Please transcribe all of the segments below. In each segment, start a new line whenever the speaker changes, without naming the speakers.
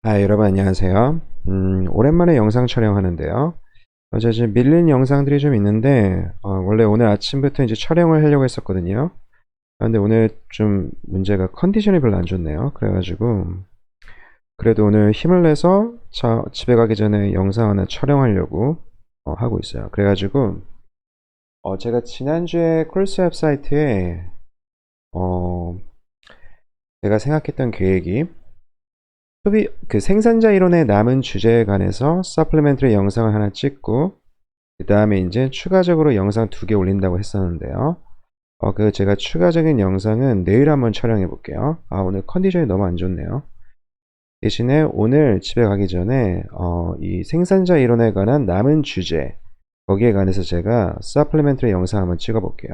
여러분 안녕하세요. 오랜만에 영상 촬영하는데요. 제가 지금 밀린 영상들이 좀 있는데, 원래 오늘 아침부터 이제 촬영을 하려고 했었거든요. 근데 오늘 좀 문제가 컨디션이 별로 안 좋네요. 그래가지고, 그래도 오늘 힘을 내서 집에 가기 전에 영상 하나 촬영하려고 하고 있어요. 그래가지고, 제가 지난주에 콜스 웹사이트에, 어, 제가 생각했던 계획이, 생산자 이론의 남은 주제에 관해서 서플리멘터리 영상을 하나 찍고 그 다음에 이제 추가적으로 영상 2개 올린다고 했었는데요. 제가 추가적인 영상은 내일 한번 촬영해 볼게요. 오늘 컨디션이 너무 안 좋네요. 대신에 오늘 집에 가기 전에 이 생산자 이론에 관한 남은 주제 거기에 관해서 제가 서플리멘터리 영상 한번 찍어 볼게요.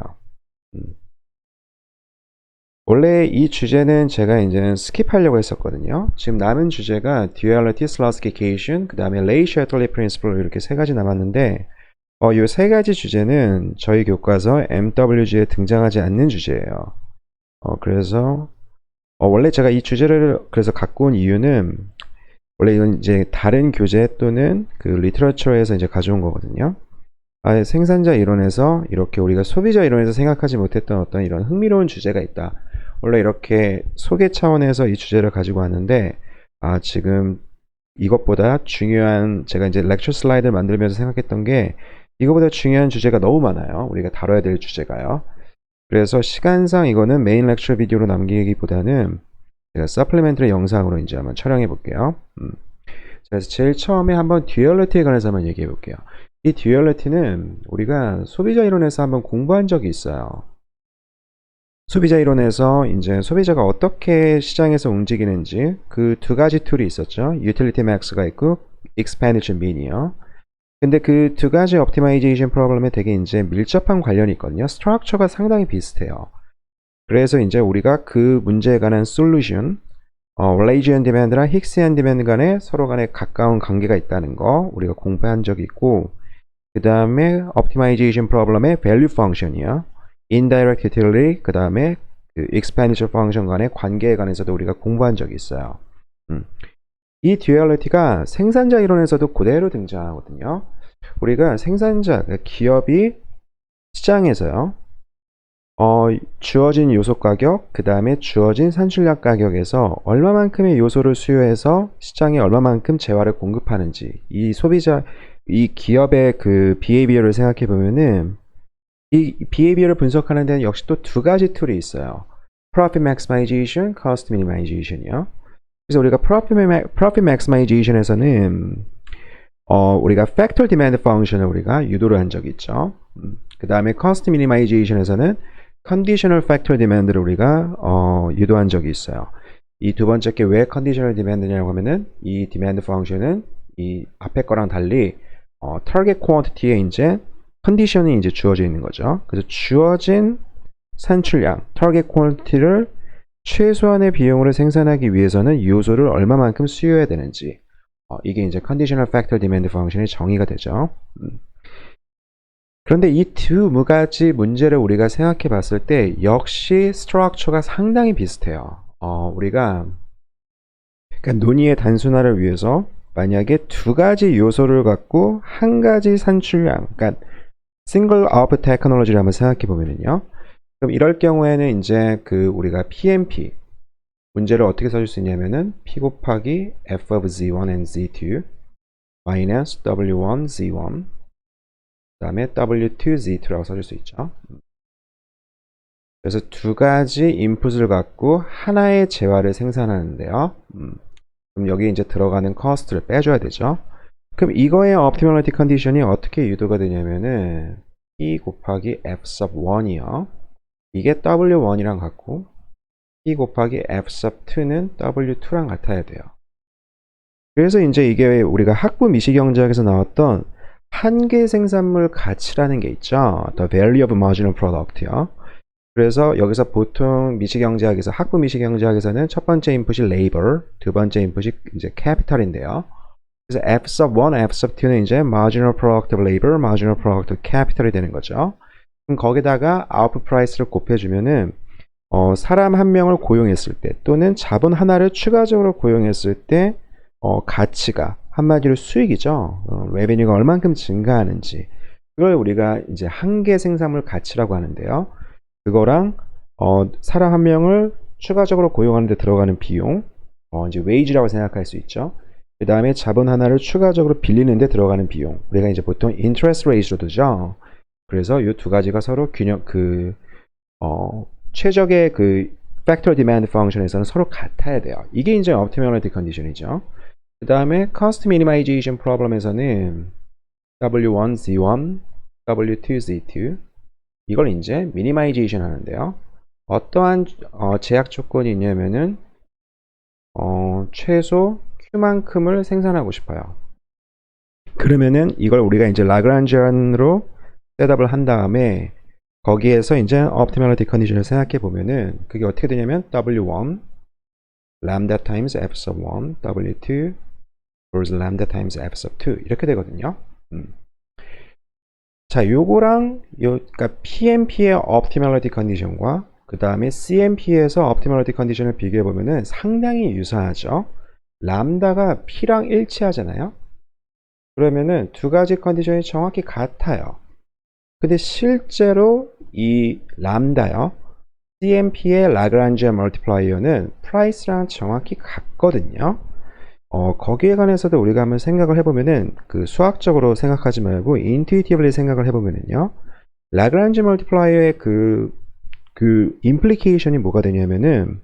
원래 이 주제는 제가 이제 스킵하려고 했었거든요. 지금 남은 주제가 Duality, Slutsification, 그 다음에 Ray Shetterly Principle 이렇게 세 가지 남았는데 이 세 가지 주제는 저희 교과서 MWG에 등장하지 않는 주제예요. 그래서 원래 제가 이 주제를 그래서 갖고 온 이유는 원래 이건 이제 다른 교재 또는 그 리터러처에서 이제 가져온 거거든요. 생산자 이론에서 이렇게 우리가 소비자 이론에서 생각하지 못했던 어떤 이런 흥미로운 주제가 있다. 원래 이렇게 소개 차원에서 이 주제를 가지고 왔는데 지금 이것보다 중요한 제가 이제 렉처 슬라이드를 만들면서 생각했던 게 이거보다 중요한 주제가 너무 많아요. 우리가 다뤄야 될 주제가요. 그래서 시간상 이거는 메인 렉처 비디오로 남기기보다는 제가 서플리멘터리 영상으로 이제 한번 촬영해 볼게요. 그래서 제일 처음에 한번 듀얼리티에 관해서 한번 얘기해 볼게요. 이 듀얼리티는 우리가 소비자 이론에서 한번 공부한 적이 있어요. 소비자 이론에서 이제 소비자가 어떻게 시장에서 움직이는지 그 두 가지 툴이 있었죠. 유틸리티 맥스가 있고 익스펜디처 민이요. 근데 그 두 가지 옵티마이제이션 프로블럼에 되게 이제 밀접한 관련이 있거든요. 스트럭처가 상당히 비슷해요. 그래서 이제 우리가 그 문제에 관한 솔루션, 레이지언 디맨드랑 힉스한 디맨드 간에 서로 간에 가까운 관계가 있다는 거 우리가 공부한 적이 있고, 그 다음에 옵티마이제이션 프로블럼의 밸류 펑션이요. indirect utility, 그 다음에 그 expenditure function 간의 관계에 관해서도 우리가 공부한 적이 있어요. 이 듀얼리티가 생산자 이론에서도 그대로 등장하거든요. 우리가 생산자, 기업이 시장에서요, 주어진 요소 가격, 그 다음에 주어진 산출량 가격에서 얼마만큼의 요소를 수요해서 시장에 얼마만큼 재화를 공급하는지, 이 기업의 그 비헤이비어를 생각해 보면은 이 비헤이비어를 분석하는 데는 역시 또 두 가지 툴이 있어요. Profit Maximization, Cost Minimization이요. 그래서 우리가 Profit Maximization에서는 우리가 Factor Demand Function을 우리가 유도를 한 적이 있죠. 그 다음에 Cost Minimization에서는 Conditional Factor Demand를 우리가 유도한 적이 있어요. 이 두 번째 게 왜 Conditional Demand냐고 하면은 이 Demand Function은 이 앞에 거랑 달리 Target Quantity에 이제 컨디션이 이제 주어져 있는 거죠. 그래서 주어진 산출량, Target Quantity를 최소한의 비용으로 생산하기 위해서는 요소를 얼마만큼 수요해야 되는지, 이게 이제 Conditional Factor Demand Function이 정의가 되죠. 그런데 이 두 가지 문제를 우리가 생각해 봤을 때 역시 스트럭처가 상당히 비슷해요. 우리가 그러니까 논의의 단순화를 위해서 만약에 두 가지 요소를 갖고 한 가지 산출량, 그러니까 싱글 아웃풋 테크놀로지를 한번 생각해 보면은요. 그럼 이럴 경우에는 이제 그 우리가 PMP 문제를 어떻게 써줄 수 있냐면은 P 곱하기 F of Z1 and Z2 minus W1 Z1 그 다음에 W2 Z2라고 써줄 수 있죠. 그래서 두 가지 인풋을 갖고 하나의 재화를 생산하는데요. 그럼 여기 이제 들어가는 커스트를 빼줘야 되죠. 그럼 이거의 optimality 컨디션이 어떻게 유도가 되냐면은 P 곱하기 F sub 1이요. 이게 W1이랑 같고 P 곱하기 F sub 2는 W2랑 같아야 돼요. 그래서 이제 이게 우리가 학부 미시경제학에서 나왔던 한계 생산물 가치라는 게 있죠. The value of marginal product요. 그래서 여기서 보통 미시경제학에서 학부 미시경제학에서는 첫 번째 인풋이 labor, 두 번째 인풋이 이제 capital인데요. 그래서 F sub 1, F sub 2는 이제 marginal product of labor, marginal product of capital이 되는 거죠. 그럼 거기다가 output price를 곱해주면은 사람 한 명을 고용했을 때 또는 자본 하나를 추가적으로 고용했을 때 가치가 한마디로 수익이죠. 레베뉴가 얼만큼 증가하는지 그걸 우리가 이제 한계 생산물 가치라고 하는데요. 그거랑 사람 한 명을 추가적으로 고용하는 데 들어가는 비용, 이제 웨이지라고 생각할 수 있죠. 그 다음에 자본 하나를 추가적으로 빌리는 데 들어가는 비용, 우리가 이제 보통 인트레스트 레이트로 두죠. 그래서 이 두 가지가 서로 균형, 최적의 factor demand function에서는 서로 같아야 돼요. 이게 이제 optimality condition이죠. 그 다음에 cost minimization problem에서는 W1, Z1, W2, Z2 이걸 이제 minimization 하는데요. 어떠한 제약 조건이 있냐면은 최소 Q만큼을 생산하고 싶어요. 그러면은 이걸 우리가 이제 라그란지안으로 셋업을 한 다음에 거기에서 이제 optimality condition을 생각해 보면은 그게 어떻게 되냐면 W1 lambda times f sub 1 W2 equals lambda times f sub 2 이렇게 되거든요. 자, 요거랑 그러니까 PMP의 optimality condition과 그 다음에 CMP에서 optimality condition을 비교해 보면은 상당히 유사하죠. 람다가 P랑 일치하잖아요. 그러면은 두 가지 컨디션이 정확히 같아요. 근데 실제로 이 람다요, CMP의 라그란지안 멀티플라이어는 프라이스랑 정확히 같거든요. 거기에 관해서도 우리가 한번 생각을 해보면은 수학적으로 생각하지 말고 인투이티브리 생각을 해보면은요, 라그란지 멀티플라이어의 임플리케이션이 뭐가 되냐면은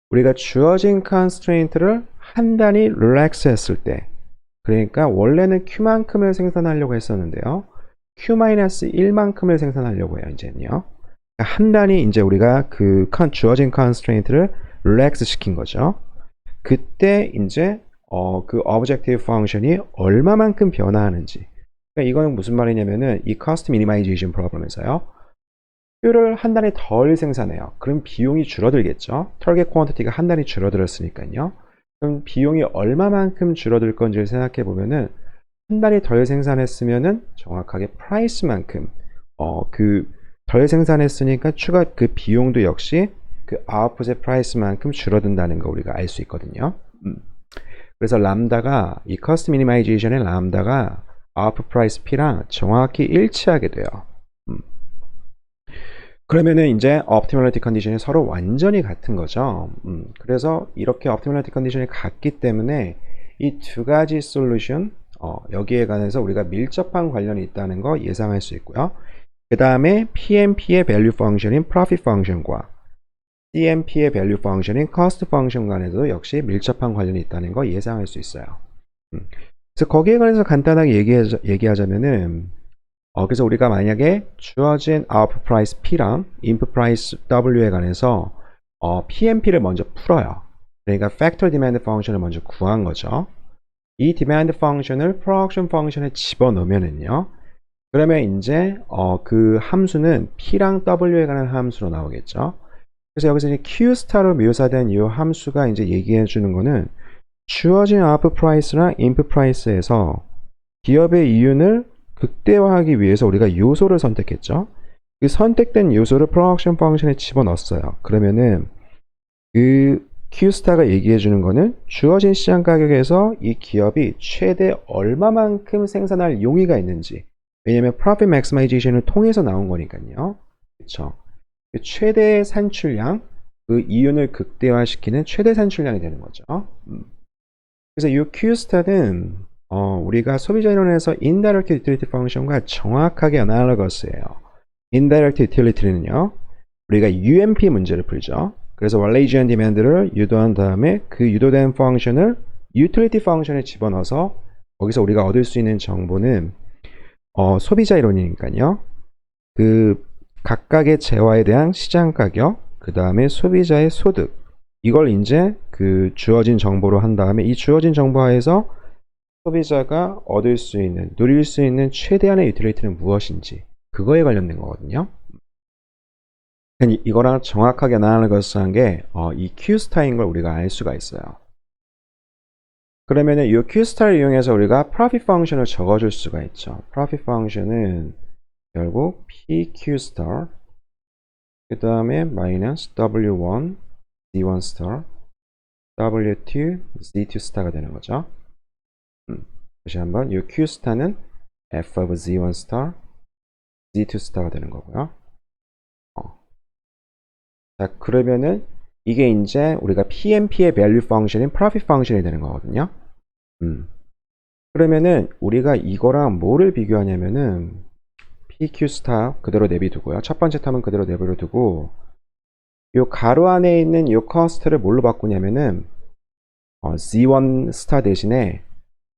우리가 주어진 컨스트레인트를 한 단위 릴렉스 했을 때, 그러니까 원래는 Q만큼을 생산하려고 했었는데요, Q-1만큼을 생산하려고 해요. 이제는요, 그러니까 한 단위 이제 우리가 주어진 컨스트레인트를 릴렉스 시킨 거죠. 그때 이제 그 objective function이 얼마만큼 변화하는지. 그러니까 이거는 무슨 말이냐면은 이 cost minimization problem에서요, Q를 한 단위 덜 생산해요. 그럼 비용이 줄어들겠죠. target quantity가 한 단위 줄어들었으니까요. 그럼 비용이 얼마만큼 줄어들 건지를 생각해 보면은 한 단위 덜 생산했으면은 정확하게 프라이스만큼 덜 생산했으니까 추가 비용도 역시 아웃풋의 프라이스만큼 줄어든다는 거 우리가 알 수 있거든요. 그래서 람다가 이 cost minimization의 람다가 아웃풋 프라이스 P랑 정확히 일치하게 돼요. 그러면은 이제 optimality condition이 서로 완전히 같은 거죠. 그래서 이렇게 optimality condition이 같기 때문에 이 두 가지 솔루션, 여기에 관해서 우리가 밀접한 관련이 있다는 거 예상할 수 있고요. 그 다음에 PMP의 value function인 profit function과 CMP의 value function인 cost function 간에도 역시 밀접한 관련이 있다는 거 예상할 수 있어요. 그래서 거기에 관해서 간단하게 얘기하자면은 그래서 우리가 만약에 주어진 output price P랑 input price W에 관해서 PMP를 먼저 풀어요. 그러니까 factor demand function을 먼저 구한 거죠. 이 demand function을 production function에 집어넣으면은요, 그러면 이제 그 함수는 P랑 W에 관한 함수로 나오겠죠. 그래서 여기서 이제 Q스타로 묘사된 이 함수가 이제 얘기해 주는 거는 주어진 output price랑 input price에서 기업의 이윤을 극대화하기 위해서 우리가 요소를 선택했죠. 그 선택된 요소를 production function에 집어넣었어요. 그러면은 그 Q스타가 얘기해 주는 거는 주어진 시장 가격에서 이 기업이 최대 얼마만큼 생산할 용의가 있는지. 왜냐면 profit maximization을 통해서 나온 거니까요. 그렇죠. 최대 산출량, 그 이윤을 극대화시키는 최대 산출량이 되는 거죠. 그래서 이 Q스타는 우리가 소비자 이론에서 indirect utility function과 정확하게 analogous예요. indirect utility는요, 우리가 UMP 문제를 풀죠. 그래서 Walrasian demand를 유도한 다음에 그 유도된 펑션을 utility 펑션에 집어넣어서 거기서 우리가 얻을 수 있는 정보는 소비자 이론이니까요. 그 각각의 재화에 대한 시장 가격, 그 다음에 소비자의 소득, 이걸 이제 그 주어진 정보로 한 다음에 이 주어진 정보 하에서 소비자가 얻을 수 있는, 누릴 수 있는 최대한의 유틸리티는 무엇인지, 그거에 관련된 거거든요. 이거랑 정확하게 아날로거스한 게 이 Q스타인 걸 우리가 알 수가 있어요. 그러면은 이 Q스타를 이용해서 우리가 profit function을 적어줄 수가 있죠. profit function은 결국 PQstar 그 다음에 마이너스 W1 D1 star W2, Z2 스타가 되는 거죠. 다시 한번 이 Q 스타는 F of Z1 star, Z2 스타가 되는 거고요. 자, 그러면은 이게 이제 우리가 PMP의 value function인 profit function이 되는 거거든요. 그러면은 우리가 이거랑 뭐를 비교하냐면은 PQ 스타 그대로 내비두고요. 첫 번째 텀은 그대로 내버려두고 이 가로 안에 있는 이 cost를 뭘로 바꾸냐면은 Z1 스타 대신에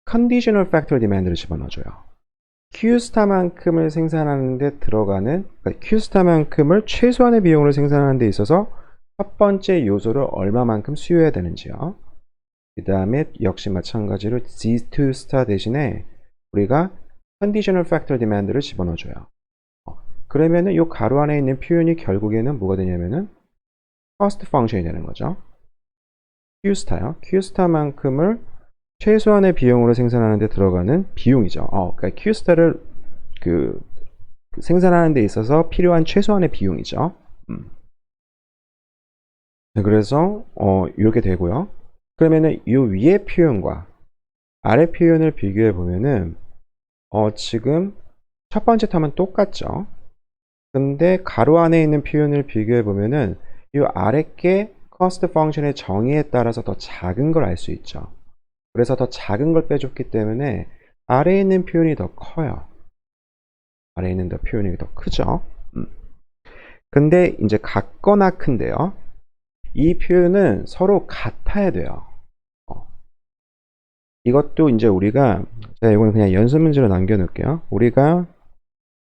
conditional factor demand를 집어넣어줘요. Q스타만큼을 생산하는 데 들어가는 그러니까 Q스타만큼을 최소한의 비용으로 생산하는 데 있어서 첫 번째 요소를 얼마만큼 수요해야 되는지요. 그 다음에 역시 마찬가지로 Z2 스타 대신에 우리가 conditional factor demand를 집어넣어줘요. 그러면은 이 가로 안에 있는 표현이 결국에는 뭐가 되냐면은 cost function이 되는 거죠. Q스타요. Q스타만큼을 최소한의 비용으로 생산하는 데 들어가는 비용이죠. 그러니까 Q스타를 그 생산하는 데 있어서 필요한 최소한의 비용이죠. 네, 그래서 이렇게 되고요. 그러면은 이 위의 표현과 아래 표현을 비교해 보면은 지금 첫 번째 텀은 똑같죠. 근데 가로 안에 있는 표현을 비교해 보면은 이 아래 게 cost function의 정의에 따라서 더 작은 걸 알 수 있죠. 그래서 더 작은 걸 빼줬기 때문에 아래에 있는 표현이 더 커요. 아래에 있는 표현이 더 크죠. 근데 이제 같거나 큰데요. 이 표현은 서로 같아야 돼요. 이것도 이제 우리가 이건 그냥 연습 문제로 남겨놓을게요. 우리가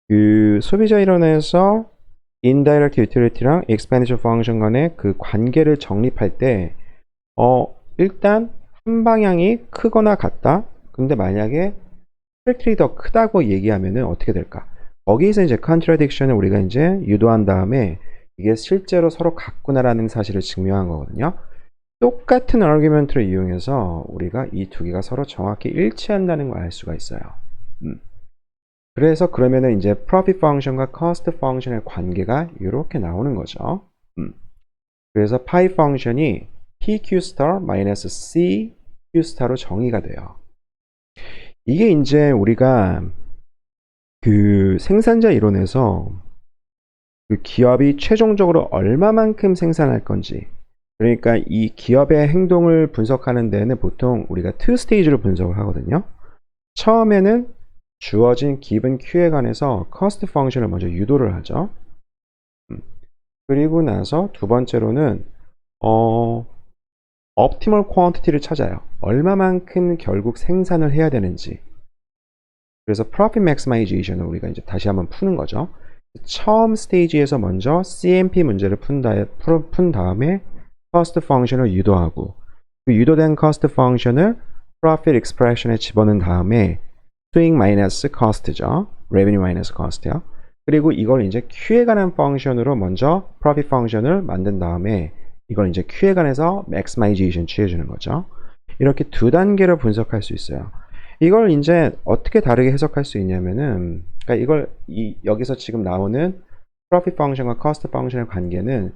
그 소비자 이론에서 indirect utility랑 expenditure function 간의 그 관계를 정립할 때 일단 한 방향이 크거나 같다. 근데 만약에 strictly 더 크다고 얘기하면은 어떻게 될까? 거기에서 이제 contradiction을 우리가 이제 유도한 다음에 이게 실제로 서로 같구나라는 사실을 증명한 거거든요. 똑같은 argument를 이용해서 우리가 이 두 개가 서로 정확히 일치한다는 걸 알 수가 있어요. 그래서 그러면은 이제 profit function과 cost function의 관계가 이렇게 나오는 거죠. 그래서 pi function이 PQ star 마이너스 CQ star로 정의가 돼요. 이게 이제 우리가 그 생산자 이론에서 그 기업이 최종적으로 얼마만큼 생산할 건지, 그러니까 이 기업의 행동을 분석하는 데는 보통 우리가 2스테이지로 분석을 하거든요. 처음에는 주어진 기본 Q에 관해서 cost function을 먼저 유도를 하죠. 그리고 나서 두 번째로는 optimal quantity를 찾아요. 얼마만큼 결국 생산을 해야 되는지. 그래서 profit maximization을 우리가 이제 다시 한번 푸는 거죠. 처음 스테이지에서 먼저 CMP 문제를 푼 다음에 cost function을 유도하고 그 유도된 cost function을 profit expression에 집어넣은 다음에 swing minus cost죠. revenue minus cost요. 그리고 이걸 이제 Q에 관한 펑션으로 먼저 profit function을 만든 다음에 이걸 이제 Q에 관해서 maximization 취해주는 거죠. 이렇게 두 단계로 분석할 수 있어요. 이걸 이제 어떻게 다르게 해석할 수 있냐면은, 그러니까 이걸 여기서 지금 나오는 profit function과 cost function의 관계는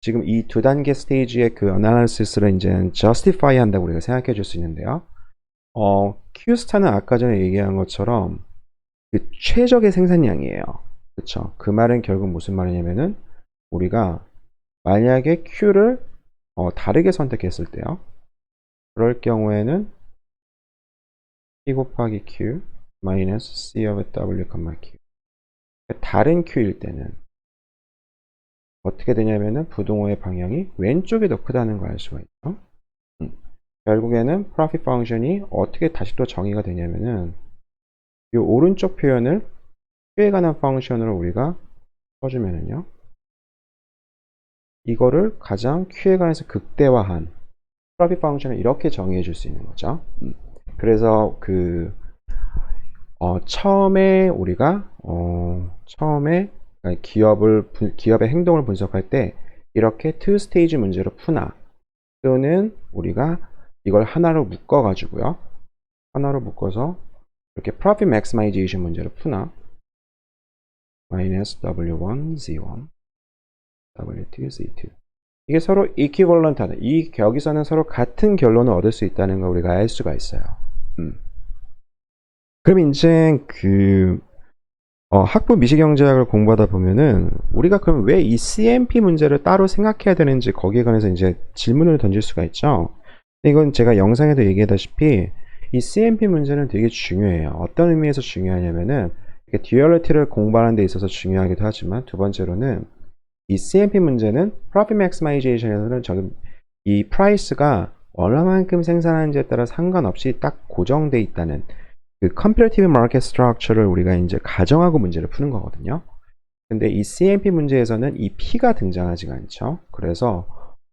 지금 이 두 단계 스테이지의 그 analysis를 이제 justify 한다고 우리가 생각해 줄 수 있는데요. Q스타는 아까 전에 얘기한 것처럼 그 최적의 생산량이에요. 그쵸? 그 말은 결국 무슨 말이냐면은 우리가 만약에 Q를 다르게 선택했을 때요. 그럴 경우에는 P 곱하기 Q 마이너스 C of W, Q. 다른 Q일 때는 어떻게 되냐면은 부동호의 방향이 왼쪽이 더 크다는 걸 알 수가 있죠. 결국에는 profit function이 어떻게 다시 또 정의가 되냐면은 이 오른쪽 표현을 Q에 관한 펑션으로 우리가 써주면은요. 이거를 가장 Q에 관해서 극대화한 profit function을 이렇게 정의해 줄 수 있는 거죠. 그래서 처음에 우리가 처음에 기업의 행동을 분석할 때 이렇게 2스테이지 문제로 푸나 또는 우리가 이걸 하나로 묶어 가지고요. 하나로 묶어서 이렇게 profit maximization 문제로 푸나 마이너스 W1, Z1, W2, Z2 이게 서로 equivalent하는, 여기서는 서로 같은 결론을 얻을 수 있다는 걸 우리가 알 수가 있어요. 그럼 이제 학부 미시경제학을 공부하다 보면은 우리가 그럼 왜 이 CMP 문제를 따로 생각해야 되는지 거기에 관해서 이제 질문을 던질 수가 있죠. 이건 제가 영상에도 얘기했다시피 이 CMP 문제는 되게 중요해요. 어떤 의미에서 중요하냐면은 듀얼리티를 공부하는 데 있어서 중요하기도 하지만 두 번째로는 이 CMP 문제는 Profit Maximization에서는 이 프라이스가 얼마만큼 생산하는지에 따라 상관없이 딱 고정돼 있다는 그 Comparative Market Structure를 우리가 이제 가정하고 문제를 푸는 거거든요. 근데 이 CMP 문제에서는 이 P가 등장하지가 않죠. 그래서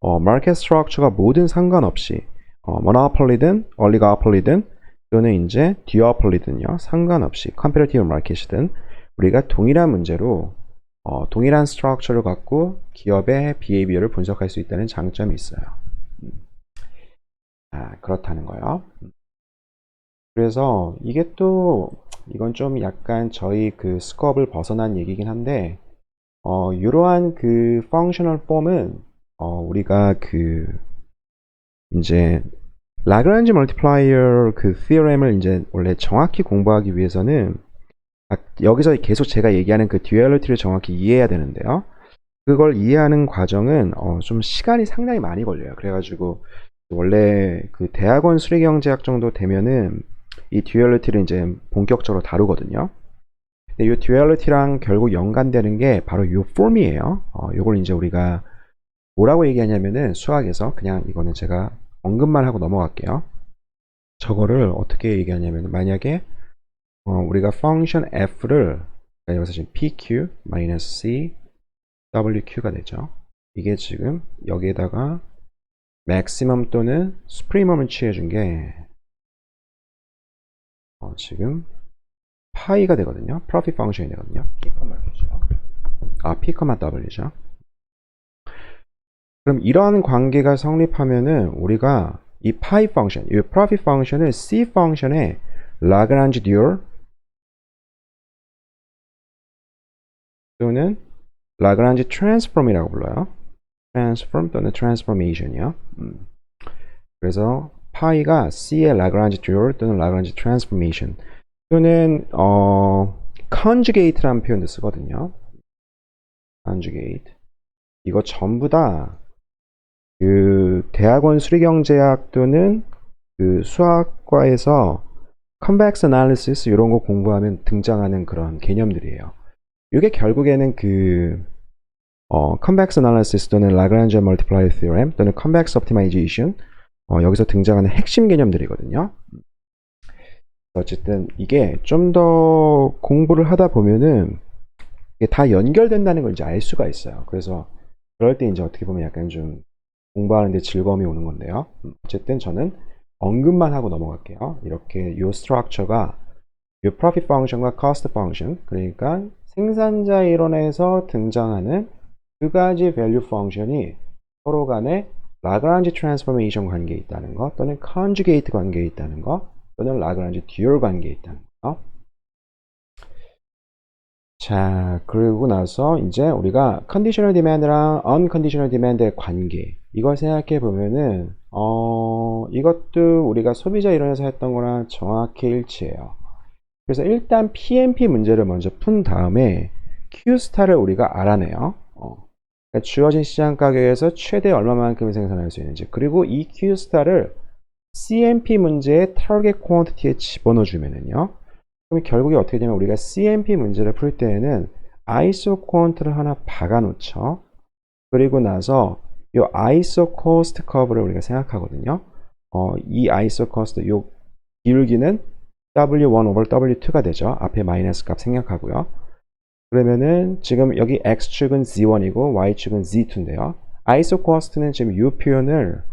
Market Structure가 뭐든 상관없이 Monopoly든 Oligopoly든 또는 이제 Duopoly든요. 상관없이 Comparative Market이든 우리가 동일한 문제로 동일한 스트럭처를 갖고 기업의 behavior를 분석할 수 있다는 장점이 있어요. 그렇다는 거예요. 그래서 이게 또 이건 좀 약간 저희 그 스코업을 벗어난 얘기긴 한데 이러한 그 functional form은 우리가 이제 라그란지 멀티플라이어 그 theorem을 이제 원래 정확히 공부하기 위해서는 여기서 계속 제가 얘기하는 그 듀얼리티를 정확히 이해해야 되는데요. 그걸 이해하는 과정은 좀 시간이 상당히 많이 걸려요. 그래가지고 원래 그 대학원 수리경제학 정도 되면은 이 듀얼리티를 이제 본격적으로 다루거든요. 근데 이 듀얼리티랑 결국 연관되는 게 바로 이 폼이에요. 이걸 이제 우리가 뭐라고 얘기하냐면은 수학에서 그냥 이거는 제가 언급만 하고 넘어갈게요. 저거를 어떻게 얘기하냐면 만약에 우리가 펑션 f를 여기서 지금 pq -c wq가 되죠. 이게 지금 여기에다가 맥시멈 또는 스프리멈을 취해준 게 지금 파이가 되거든요. 프로핏 펑션이 되거든요. p, q죠. p, w죠. 그럼 이러한 관계가 성립하면은 우리가 이 파이 펑션, 이 프로핏 펑션을 c 펑션의 라그란지 듀얼 또는 라그란지 트랜스폼이라고 불러요. 트랜스폼 또는 트랜스포메이션이요. 그래서 파이가 C의 라그란지 듀얼 또는 라그란지 트랜스포메이션 또는 conjugate라는 표현도 쓰거든요. conjugate. 이거 전부 다 그 대학원 수리경제학 또는 그 수학과에서 convex analysis 이런 거 공부하면 등장하는 그런 개념들이에요. 이게 결국에는 convex analysis 또는 Lagrange multiplier theorem 또는 convex optimization 여기서 등장하는 핵심 개념들이거든요. 어쨌든 이게 좀 더 공부를 하다 보면은 이게 다 연결된다는 걸 이제 알 수가 있어요. 그래서 그럴 때 이제 어떻게 보면 약간 좀 공부하는데 즐거움이 오는 건데요. 어쨌든 저는 언급만 하고 넘어갈게요. 이렇게 이 스트럭처가 이 profit function과 cost function, 그러니까 생산자 이론에서 등장하는 두 가지 value function이 서로 간에 라그란지 트랜스포메이션 관계에 있다는 것, 또는 conjugate 관계에 있다는 것, 또는 라그란지 듀얼 관계에 있다는 것. 자, 그리고 나서 이제 우리가 conditional demand랑 unconditional demand의 관계, 이걸 생각해 보면은 이것도 우리가 소비자 이론에서 했던 거랑 정확히 일치해요. 그래서 일단 PMP 문제를 먼저 푼 다음에 Q스타를 우리가 알아내요. 그러니까 주어진 시장 가격에서 최대 얼마만큼 생산할 수 있는지, 그리고 이 Q스타를 CMP 문제의 타겟 퀀티티에 집어넣어 주면은요. 그럼 결국에 어떻게 되면 우리가 CMP 문제를 풀 때에는 ISO 퀀트를 하나 박아 놓죠. 그리고 나서 이 ISO 코스트 커브를 우리가 생각하거든요. 이 ISO 코스트 요 기울기는 W1 over W2가 되죠. 앞에 마이너스 값 생략하고요. 그러면은 지금 여기 X축은 Z1이고 Y축은 Z2인데요. ISO 코스트는 지금 이 표현을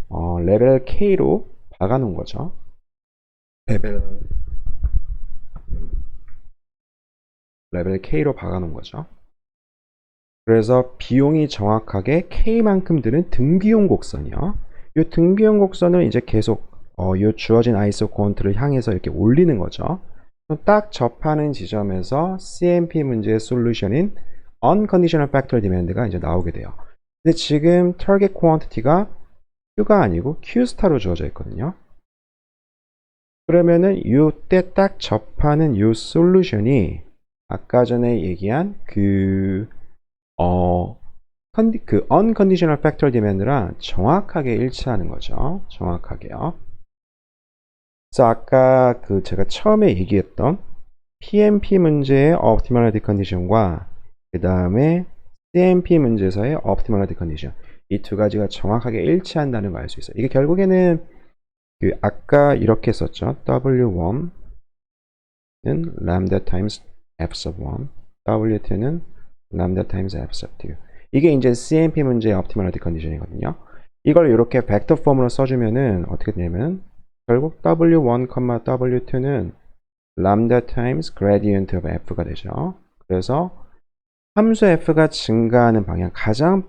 레벨 K로 박아 놓은 거죠. 레벨 K로 박아 놓은 거죠. 그래서 비용이 정확하게 K만큼 드는 등비용 곡선이요. 이 등비용 곡선을 이제 계속 이 주어진 ISO 퀀트를 향해서 이렇게 올리는 거죠. 딱 접하는 지점에서 CMP 문제의 솔루션인 Unconditional Factor Demand가 이제 나오게 돼요. 근데 지금 target quantity가 Q가 아니고 Q스타로 주어져 있거든요. 그러면은 이때 딱 접하는 이 솔루션이 아까 전에 얘기한 그 unconditional factor demand랑 정확하게 일치하는 거죠. 정확하게요. 그래서 아까 제가 처음에 얘기했던 PMP 문제의 optimality condition과 그 다음에 CMP 문제에서의 optimality condition, 이 두 가지가 정확하게 일치한다는 걸 알 수 있어요. 이게 결국에는 아까 이렇게 썼죠. W1는 lambda times f sub 1, W2는 lambda times f sub 2. 이게 이제 CMP 문제의 optimality condition이거든요. 이걸 이렇게 벡터 폼으로 써주면은 어떻게 되냐면 결국 W1, W2는 lambda times gradient of f가 되죠. 그래서 함수 f가 증가하는 방향, 가장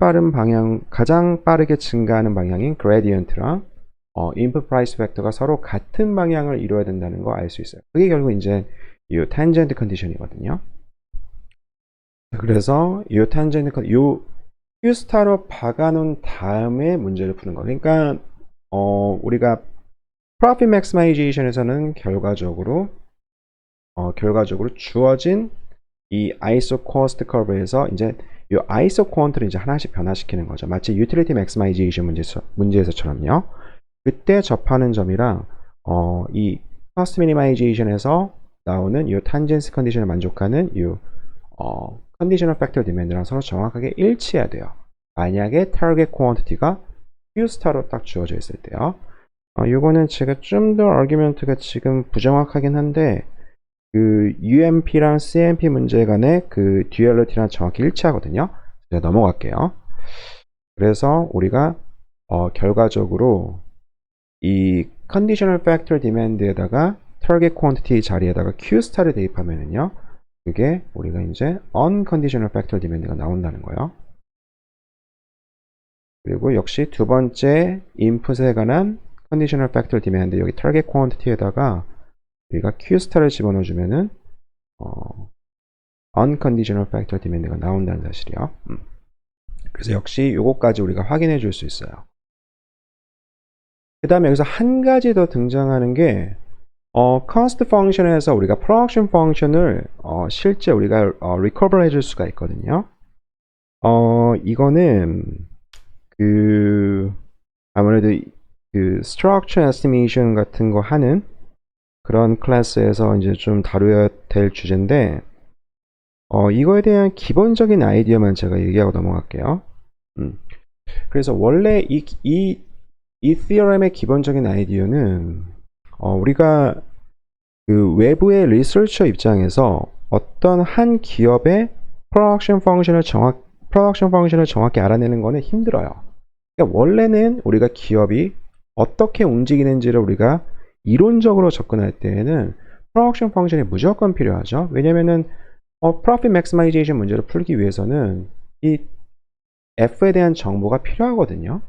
빠르게 증가하는 방향인 gradient랑 input price 벡터가 서로 같은 방향을 이루어야 된다는 거 알 수 있어요. 그게 결국 이제 이 tangent condition이거든요. 그래서 이 tangent condition, Q스타로 박아놓은 다음에 문제를 푸는 거. 그러니까 우리가 profit maximization에서는 결과적으로 주어진 이 ISO cost curve에서 이제 이 ISO quant를 이제 하나씩 변화시키는 거죠. 마치 utility maximization 문제에서처럼요. 그때 접하는 점이랑 이 cost minimization에서 나오는 이 tangent condition을 만족하는 이 conditional factor demand랑 서로 정확하게 일치해야 돼요. 만약에 target quantity가 Q스타로 딱 주어져 있을 때요. 요거는 제가 좀 더 argument가 지금 부정확하긴 한데 그 UMP랑 CMP 문제 간의 그 듀얼리티랑 정확히 일치하거든요. 제가 넘어갈게요. 그래서 우리가 결과적으로 이 conditional factor demand에다가 target quantity 자리에다가 Q스타를 대입하면은요, 그게 우리가 이제 unconditional factor demand가 나온다는 거예요. 그리고 역시 두 번째 인풋에 관한 conditional factor demand, 여기 target quantity에다가 우리가 Q스타를 집어넣어 주면은 unconditional factor demand가 나온다는 사실이요. 그래서 역시 요거까지 우리가 확인해 줄 수 있어요. 그 다음에 여기서 한 가지 더 등장하는 게 cost function에서 우리가 production function을 실제 우리가 recover 해줄 수가 있거든요. 이거는 아무래도 structure estimation 같은 거 하는 그런 클래스에서 이제 좀 다루어야 될 주제인데, 이거에 대한 기본적인 아이디어만 제가 얘기하고 넘어갈게요. 그래서 원래 이 theorem의 기본적인 아이디어는, 우리가 그 외부의 리서처 입장에서 어떤 한 기업의 production function을 정확히 알아내는 거는 힘들어요. 그러니까 원래는 우리가 기업이 어떻게 움직이는지를 우리가 이론적으로 접근할 때에는 production function이 무조건 필요하죠. 왜냐면은 profit maximization 문제를 풀기 위해서는 이 F에 대한 정보가 필요하거든요.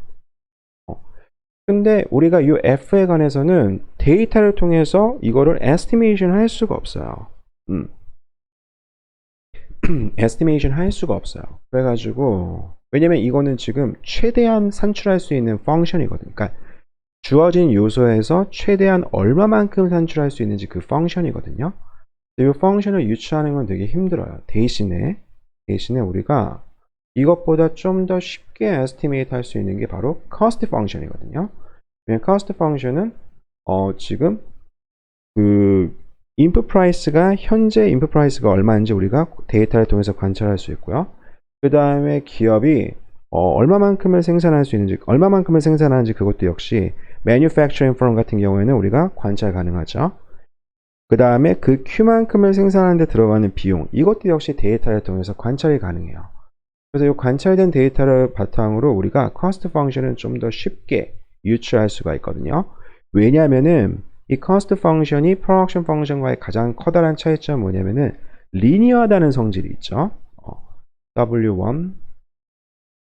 근데 우리가 이 F에 관해서는 데이터를 통해서 이거를 estimation 할 수가 없어요. estimation 할 수가 없어요. 그래가지고 왜냐면 이거는 지금 최대한 산출할 수 있는 펑션이거든요. 그러니까 주어진 요소에서 최대한 얼마만큼 산출할 수 있는지 그 펑션이거든요. 이 펑션을 유추하는 건 되게 힘들어요. 대신에 우리가 이것보다 좀 더 쉽게 estimate 할 수 있는 게 바로 cost function이거든요. cost function은 지금 그 input price가 현재 input price가 얼마인지 우리가 데이터를 통해서 관찰할 수 있고요. 그 다음에 기업이 얼마만큼을 생산하는지 그것도 역시 manufacturing firm 같은 경우에는 우리가 관찰 가능하죠. 그 다음에 그 Q만큼을 생산하는데 들어가는 비용, 이것도 역시 데이터를 통해서 관찰이 가능해요. 그래서 이 관찰된 데이터를 바탕으로 우리가 cost function은 좀 더 쉽게 유추할 수가 있거든요. 왜냐하면은 이 cost function이 production function과의 가장 커다란 차이점은 뭐냐면은 리니어하다는 성질이 있죠. W1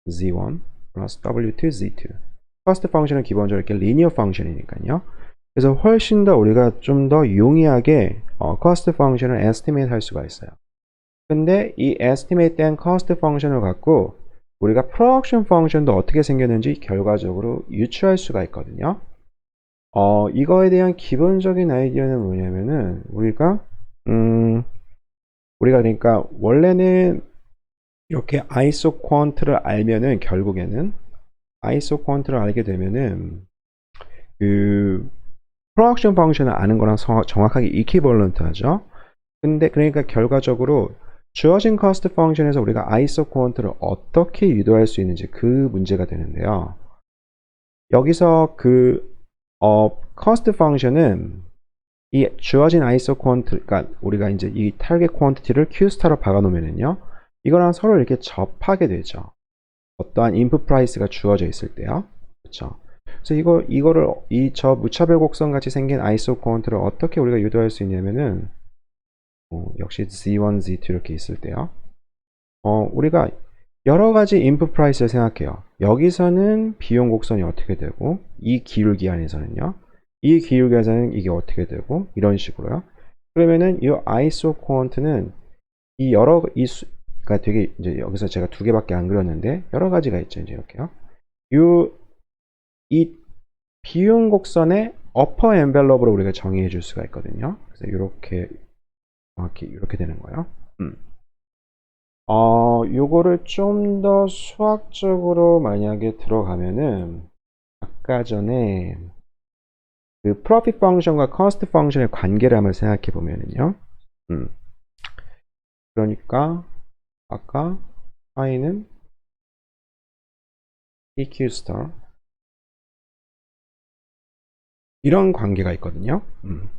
Z1 플러스 W2 Z2. cost function은 기본적으로 이렇게 리니어 function이니까요. 그래서 훨씬 더 우리가 좀 더 용이하게 cost function을 estimate 할 수가 있어요. 근데 이 estimate 된 cost function을 갖고 우리가 프로덕션 펑션도 어떻게 생겼는지 결과적으로 유추할 수가 있거든요. 이거에 대한 기본적인 아이디어는 뭐냐면은 우리가 그러니까 원래는 이렇게 아이소 퀀트를 알면은 결국에는 아이소 퀀트를 알게 되면은 그 프로덕션 펑션을 아는 거랑 정확하게 이퀴벌런트 하죠. 근데 그러니까 결과적으로 주어진 커스트 펑션에서 우리가 아이소 퀀트를 어떻게 유도할 수 있는지 그 문제가 되는데요. 여기서 커스트 펑션은 이 주어진 아이소 퀀트, 그러니까 우리가 이제 이 타겟 퀀티티를 Q 스타로 박아 놓으면은요, 이거랑 서로 이렇게 접하게 되죠. 어떠한 인풋 프라이스가 주어져 있을 때요. 그렇죠. 그래서 이거를 저 무차별 곡선 같이 생긴 아이소 퀀트를 어떻게 우리가 유도할 수 있냐면은 역시 Z1, Z2 이렇게 있을 때요. 우리가 여러 가지 인풋 프라이스를 생각해요. 여기서는 비용 곡선이 어떻게 되고, 이 기울기 안에서는요. 이 기울기에서는 이게 어떻게 되고, 이런 식으로요. 그러면은 이 아이소 퀀트는 그러니까 되게 이제 여기서 제가 두 개밖에 안 그렸는데 여러 가지가 있죠. 이제 이렇게요. 이 비용 곡선의 어퍼 엔벨롭으로 우리가 정의해 줄 수가 있거든요. 그래서 이렇게 정확히 이렇게 되는 거예요. 요거를 좀 더 수학적으로 만약에 들어가면은 아까 전에 그 profit 펑션과 cost 펑션의 관계를 한번 생각해 보면은요. 그러니까 아까 i는 PQ 스타 이런 관계가 있거든요.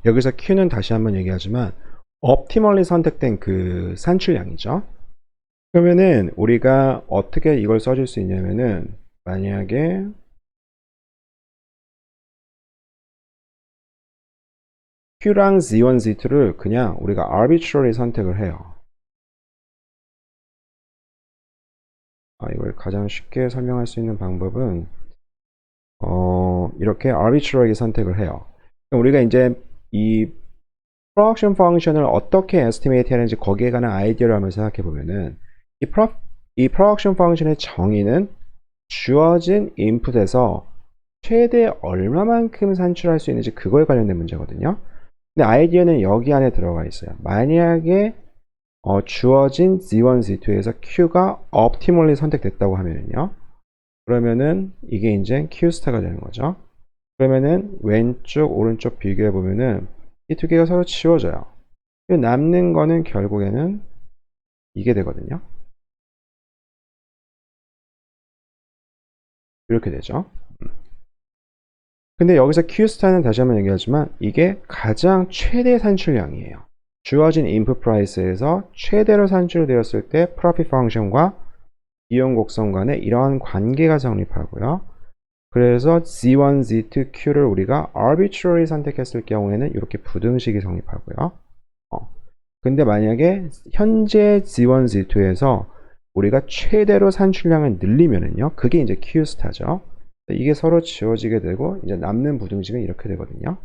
여기서 Q는 다시 한번 얘기하지만 optimally 선택된 그 산출량이죠. 그러면은 우리가 어떻게 이걸 써줄 수 있냐면은 만약에 Q랑 Z1, Z2를 그냥 우리가 arbitrary 선택을 해요. 이걸 가장 쉽게 설명할 수 있는 방법은 이렇게 arbitrary 선택을 해요. 우리가 이제 이 프로덕션 펑션을 어떻게 에스티메이트 하는지 거기에 관한 아이디어를 한번 생각해 보면은 이 프로덕션 펑션의 정의는 주어진 인풋에서 최대 얼마만큼 산출할 수 있는지 그거에 관련된 문제거든요. 근데 아이디어는 여기 안에 들어가 있어요. 만약에 주어진 Z1, Z2에서 Q가 optimally 선택됐다고 하면은요. 그러면은 이게 이제 Q 스타가 되는 거죠. 그러면은 왼쪽, 오른쪽 비교해 보면은 이 두 개가 서로 지워져요. 남는 거는 결국에는 이게 되거든요. 이렇게 되죠. 근데 여기서 Q스타는 다시 한번 얘기하지만 이게 가장 최대 산출량이에요. 주어진 인풋 프라이스에서 최대로 산출되었을 때 profit 펑션과 비용 곡선 간에 이러한 관계가 성립하고요. 그래서 Z1, Z2, Q를 우리가 arbitrary 선택했을 경우에는 이렇게 부등식이 성립하고요. 근데 만약에 현재 Z1, Z2에서 우리가 최대로 산출량을 늘리면은요, 그게 이제 Q스타죠. 이게 서로 지워지게 되고 이제 남는 부등식은 이렇게 되거든요.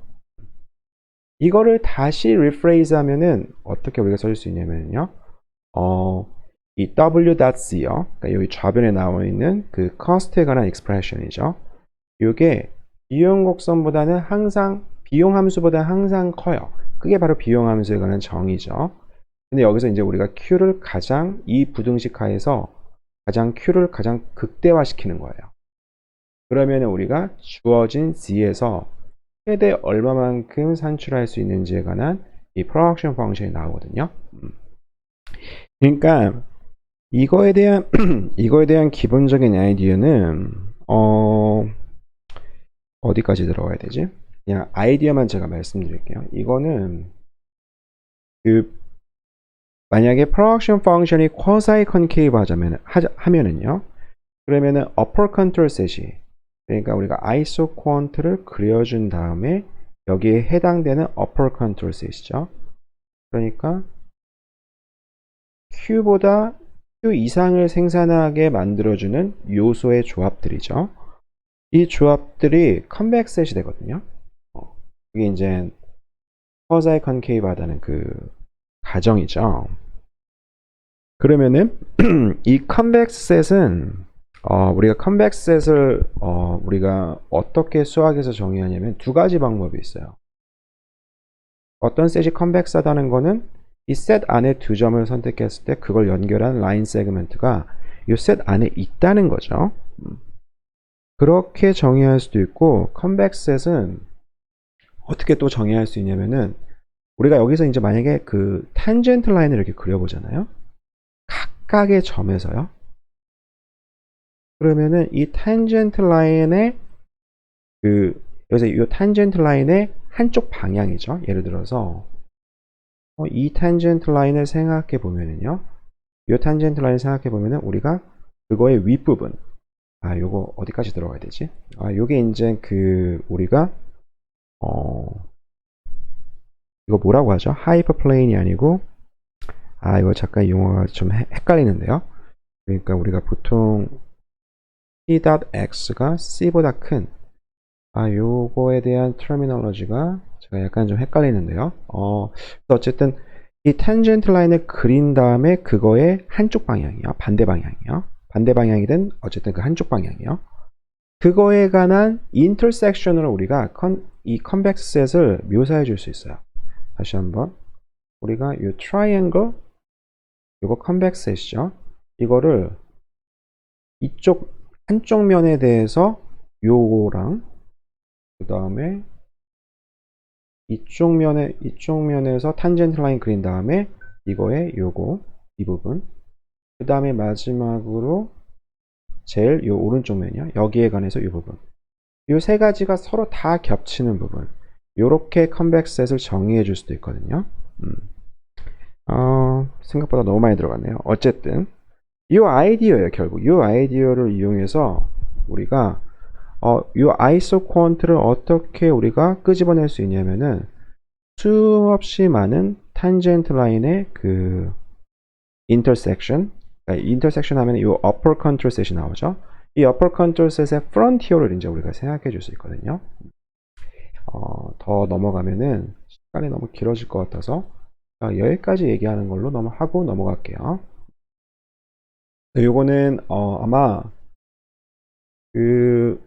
이거를 다시 리프레이즈 하면은 어떻게 우리가 써줄 수 있냐면요. 이 W.C요. 그러니까 여기 좌변에 나와 있는 그 cost에 관한 expression이죠. 이게 비용 곡선보다는 항상 비용 함수보다 항상 커요. 그게 바로 비용 함수에 관한 정의죠. 근데 여기서 이제 우리가 Q를 이 부등식 하에서 Q를 가장 극대화시키는 거예요. 그러면 우리가 주어진 Z에서 최대 얼마만큼 산출할 수 있는지에 관한 이 프로덕션 펑션이 나오거든요. 그러니까 이거에 대한 기본적인 아이디어는 어디까지 들어가야 되지? 그냥 아이디어만 제가 말씀드릴게요. 이거는 만약에 프로덕션 펑션이 쿼사이 컨케이브 하면은요. 그러면은 upper control set이 그러니까 우리가 아이소 퀀트를 그려준 다음에 여기에 해당되는 upper control set이죠. 그러니까 Q보다 Q 이상을 생산하게 만들어주는 요소의 조합들이죠. 이 조합들이 컴백 셋이 되거든요. 이게 이제 쿼사이 컨케이브 하다는 그 가정이죠. 그러면은 이 컴백셋은 우리가 컴백셋을 우리가 어떻게 수학에서 정의하냐면 두 가지 방법이 있어요. 어떤 셋이 컴백스하다는 거는 이 셋 안에 두 점을 선택했을 때 그걸 연결한 라인 세그먼트가 이 셋 안에 있다는 거죠. 그렇게 정의할 수도 있고, 컴백셋은 어떻게 또 정의할 수 있냐면은 우리가 여기서 이제 만약에 그 탄젠트 라인을 이렇게 그려보잖아요. 각각의 점에서요. 그러면은 이 탄젠트 라인의 여기서 이 탄젠트 라인의 한쪽 방향이죠. 예를 들어서 이 탄젠트 라인을 생각해 보면은요. 이 탄젠트 라인을 생각해 보면은 우리가 그거의 윗부분, 요거 어디까지 들어가야 되지? 요게 이제 우리가 이거 뭐라고 하죠? 하이퍼플레인이 아니고, 이거 잠깐 용어가 좀 헷갈리는데요. 그러니까 우리가 보통 P.X가 C보다 큰, 요거에 대한 터미널로지가 제가 약간 좀 헷갈리는데요. 어쨌든 이 탄젠트 라인을 그린 다음에 그거의 한쪽 방향이요. 반대 방향이요. 반대 방향이든 어쨌든 그 한쪽 방향이요. 그거에 관한 인터섹션으로 우리가 이 컨벡스 셋을 묘사해 줄 수 있어요. 다시 한번 우리가 이 트라이앵글 이거 컨벡스 셋이죠. 이거를 이쪽 한쪽 면에 대해서 요거랑 그 다음에 이쪽 면에서 탄젠트 라인 그린 다음에 이거에 요거 이 부분 그 다음에 마지막으로 제일 요 오른쪽 면이요. 여기에 관해서 이 부분 이 세 가지가 서로 다 겹치는 부분 요렇게 컨벡셋을 정의해 줄 수도 있거든요. 생각보다 너무 많이 들어갔네요. 어쨌든 이 아이디어예요. 결국 이 아이디어를 이용해서 우리가 이 아이소 퀀트를 어떻게 우리가 끄집어낼 수 있냐면은 수없이 많은 탄젠트 라인의 그 인터섹션, 인터섹션 하면 이 upper contour set이 나오죠. 이 upper contour set의 frontier를 이제 우리가 생각해 줄 수 있거든요. 더 넘어가면은 시간이 너무 길어질 것 같아서 여기까지 얘기하는 걸로 하고 넘어갈게요. 요거는 아마 그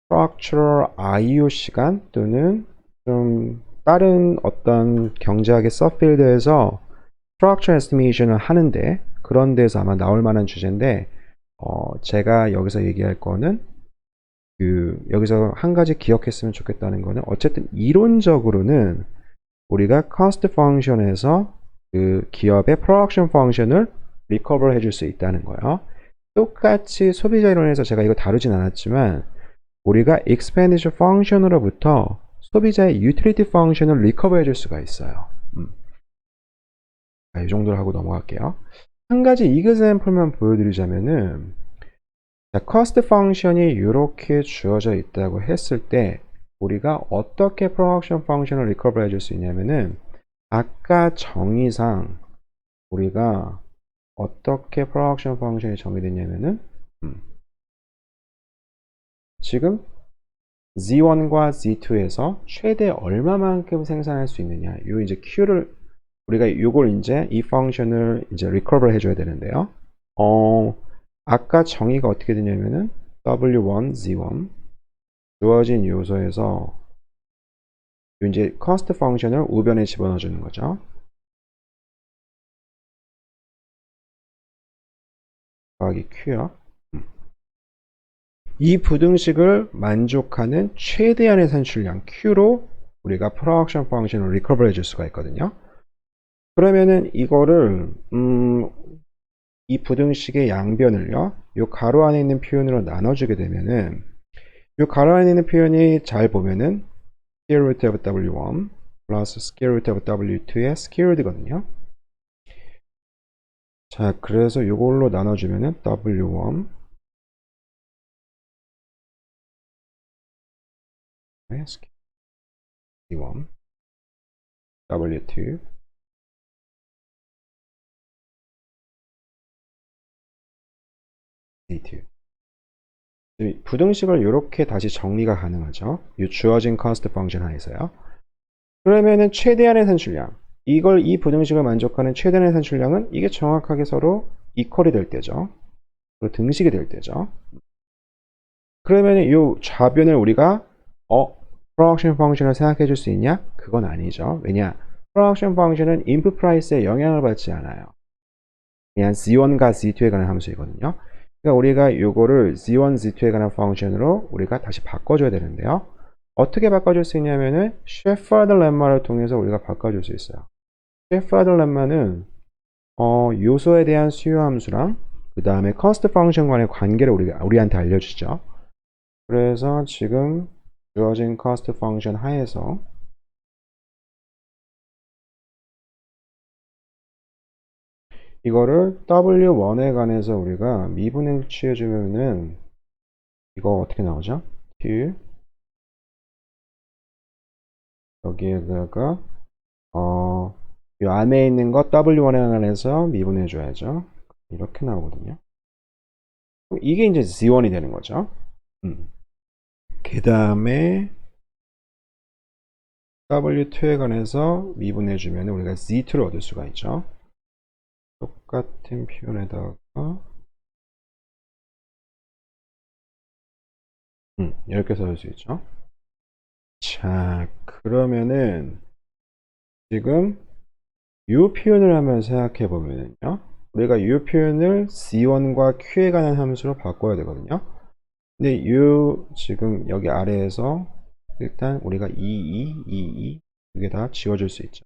structural IO 시간 또는 좀 다른 어떤 경제학의 서필드에서 structure estimation을 하는데 그런 데서 아마 나올 만한 주제인데 제가 여기서 얘기할 거는 여기서 한 가지 기억했으면 좋겠다는 거는 어쨌든 이론적으로는 우리가 cost function에서 그 기업의 production function을 recover 해줄 수 있다는 거예요. 똑같이 소비자 이론에서 제가 이거 다루진 않았지만 우리가 expenditure function으로부터 소비자의 utility function을 recover 해줄 수가 있어요. 이 정도로 하고 넘어갈게요. 한 가지 example만 보여드리자면은 cost function이 이렇게 주어져 있다고 했을 때 우리가 어떻게 production function을 recover 해줄 수 있냐면은 아까 정의상 우리가 어떻게 production function이 정의됐냐면은 지금 Z1과 Z2에서 최대 얼마만큼 생산할 수 있느냐 요 이제 Q를 우리가 요걸 이제 이 펑션을 이제 recover 해줘야 되는데요. 아까 정의가 어떻게 되냐면은 W1, Z1 주어진 요소에서 이제 cost 펑션을 우변에 집어넣어 주는 거죠. 더하기 Q요. 이 부등식을 만족하는 최대한의 산출량 Q로 우리가 production function을 recover 해줄 수가 있거든요. 그러면은 이거를 이 부등식의 양변을요, 요 가로 안에 있는 표현으로 나눠주게 되면은 요 가로 안에 있는 표현이 잘 보면은 square root of W1 플러스 square root of W2의 squared거든요. 자, 그래서 요걸로 나눠주면은 W1 D1 W2 D2 부등식을 이렇게 다시 정리가 가능하죠. 이 주어진 컨스트 펑션 하에서요. 그러면은 최대한의 산출량 이 부등식을 만족하는 최대한의 산출량은 이게 정확하게 서로 이퀄이 될 때죠. 그리고 등식이 될 때죠. 그러면 이 좌변을 우리가 프로덕션 펑션을 생각해 줄 수 있냐? 그건 아니죠. 왜냐? 프로덕션 펑션은 인풋 프라이스에 영향을 받지 않아요. 그냥 Z1과 Z2에 관한 함수이거든요. 그러니까 우리가 이거를 Z1, Z2에 관한 펑션으로 우리가 다시 바꿔줘야 되는데요. 어떻게 바꿔줄 수 있냐면은 셰퍼드 렘마를 통해서 우리가 바꿔줄 수 있어요. 셰퍼드 렘마는 요소에 대한 수요 함수랑 그 다음에 cost 펑션 간의 관계를 우리한테 알려주죠. 그래서 지금 주어진 cost 펑션 하에서 이거를 W1에 관해서 우리가 미분을 취해주면은 이거 어떻게 나오죠? Q 여기에다가 이 안에 있는 거 W1에 관해서 미분해 줘야죠. 이렇게 나오거든요. 이게 이제 Z1이 되는 거죠. 그 다음에 W2에 관해서 미분해 주면 우리가 Z2를 얻을 수가 있죠. 똑같은 표현에다가 이렇게 써줄 수 있죠. 자, 그러면은 지금 이 표현을 한번 생각해 보면요. 우리가 이 표현을 C1과 Q에 관한 함수로 바꿔야 되거든요. 근데 이 지금 여기 아래에서 일단 우리가 2 두 개 다 지워줄 수 있죠.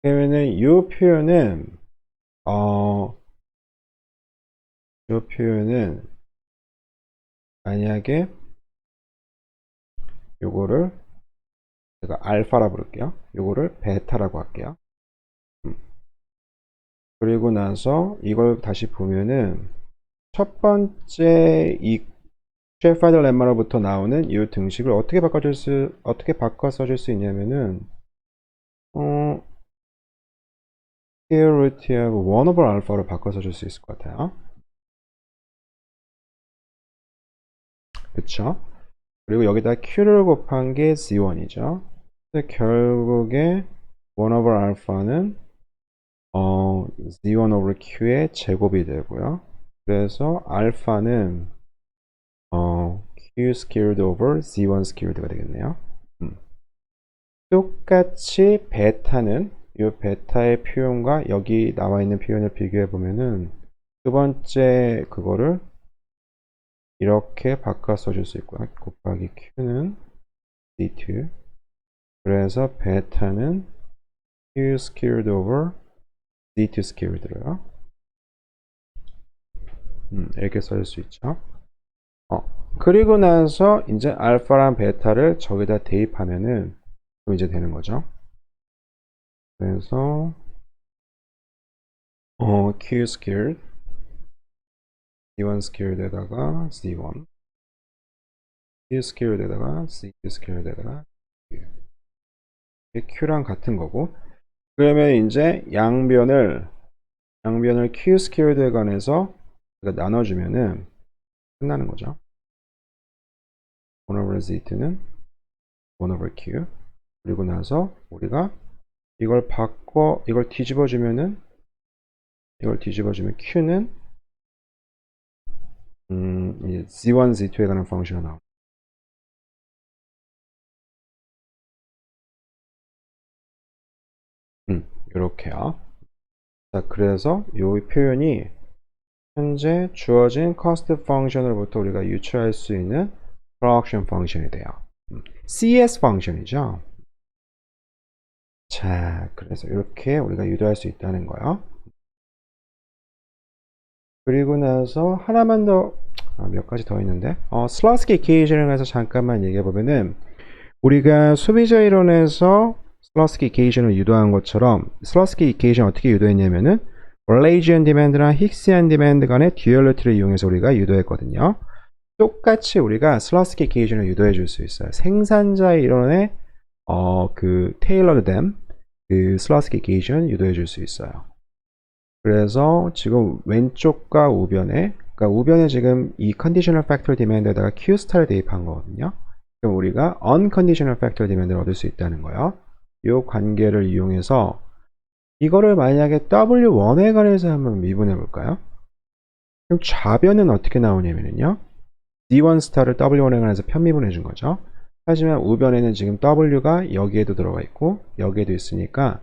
그러면은 이 표현은 만약에 요거를 제가 알파라 부를게요. 요거를 베타라고 할게요. 그리고 나서 이걸 다시 보면은 첫 번째 이 셰퍼드 렘마로부터 나오는 이 등식을 어떻게 바꿔 써줄 수 있냐면은 square root하고 1 over alpha로 바꿔 써줄 수 있을 것 같아요. 그쵸? 그리고 여기다 q를 곱한 게 z1이죠. 근데 결국에 1 over alpha는 z1 over q의 제곱이 되고요. 그래서 알파는 q squared over z1 squared가 되겠네요. 똑같이 베타는 이 베타의 표현과 여기 나와 있는 표현을 비교해 보면은 두 번째 그거를 이렇게 바꿔 써줄 수 있고요. 곱하기 q는 d2 그래서 베타는 q squared over d2 squared로요. 이렇게 써줄 수 있죠. 그리고 나서 이제 알파랑 베타를 저기다 대입하면은 이제 되는 거죠. 그래서 q squared c1 squared에다가 c1 q squared에다가 c2 squared에다가 q랑 같은 거고 그러면 이제 양변을 q squared에 관해서 나눠주면은 끝나는 거죠. 1 over z2는 1 over q 그리고 나서 우리가 이걸 뒤집어 주면은 q는 z1, z2에 관한 펑션이 나옵니다. 이렇게요. 자, 그래서 이 표현이 현재 주어진 cost 펑션으로부터 우리가 유추할 수 있는 production 펑션이 돼요. CS 펑션이죠. 자, 그래서 이렇게 우리가 유도할 수 있다는 거예요. 그리고 나서 하나만 더, 몇 가지 더 있는데, 슬라스키 이퀘이션에 대해서 잠깐만 얘기해 보면은, 우리가 소비자 이론에서 슬라스키 이퀘이션을 유도한 것처럼, 슬라스키 이퀘이션 어떻게 유도했냐면은, 월레이지안 디맨드랑 힉시안 디맨드 간의 듀얼리티를 이용해서 우리가 유도했거든요. 똑같이 우리가 슬라스키 이퀘이션을 유도해 줄 수 있어요. 생산자 이론의 그 테일러드된 그 슬라스키 이퀘이션 유도해 줄 수 있어요. 그래서 지금 왼쪽과 우변에 그러니까 우변에 지금 이 컨디셔널 팩터 디맨드에다가 Q 스타를 대입한 거거든요. 그럼 우리가 unconditional factor demand를 얻을 수 있다는 거예요. 이 관계를 이용해서 이거를 만약에 W1에 관해서 한번 미분해 볼까요? 그럼 좌변은 어떻게 나오냐면요. D1 스타를 W1에 관해서 편미분해 준 거죠. 하지만 우변에는 지금 W가 여기에도 들어가 있고 여기에도 있으니까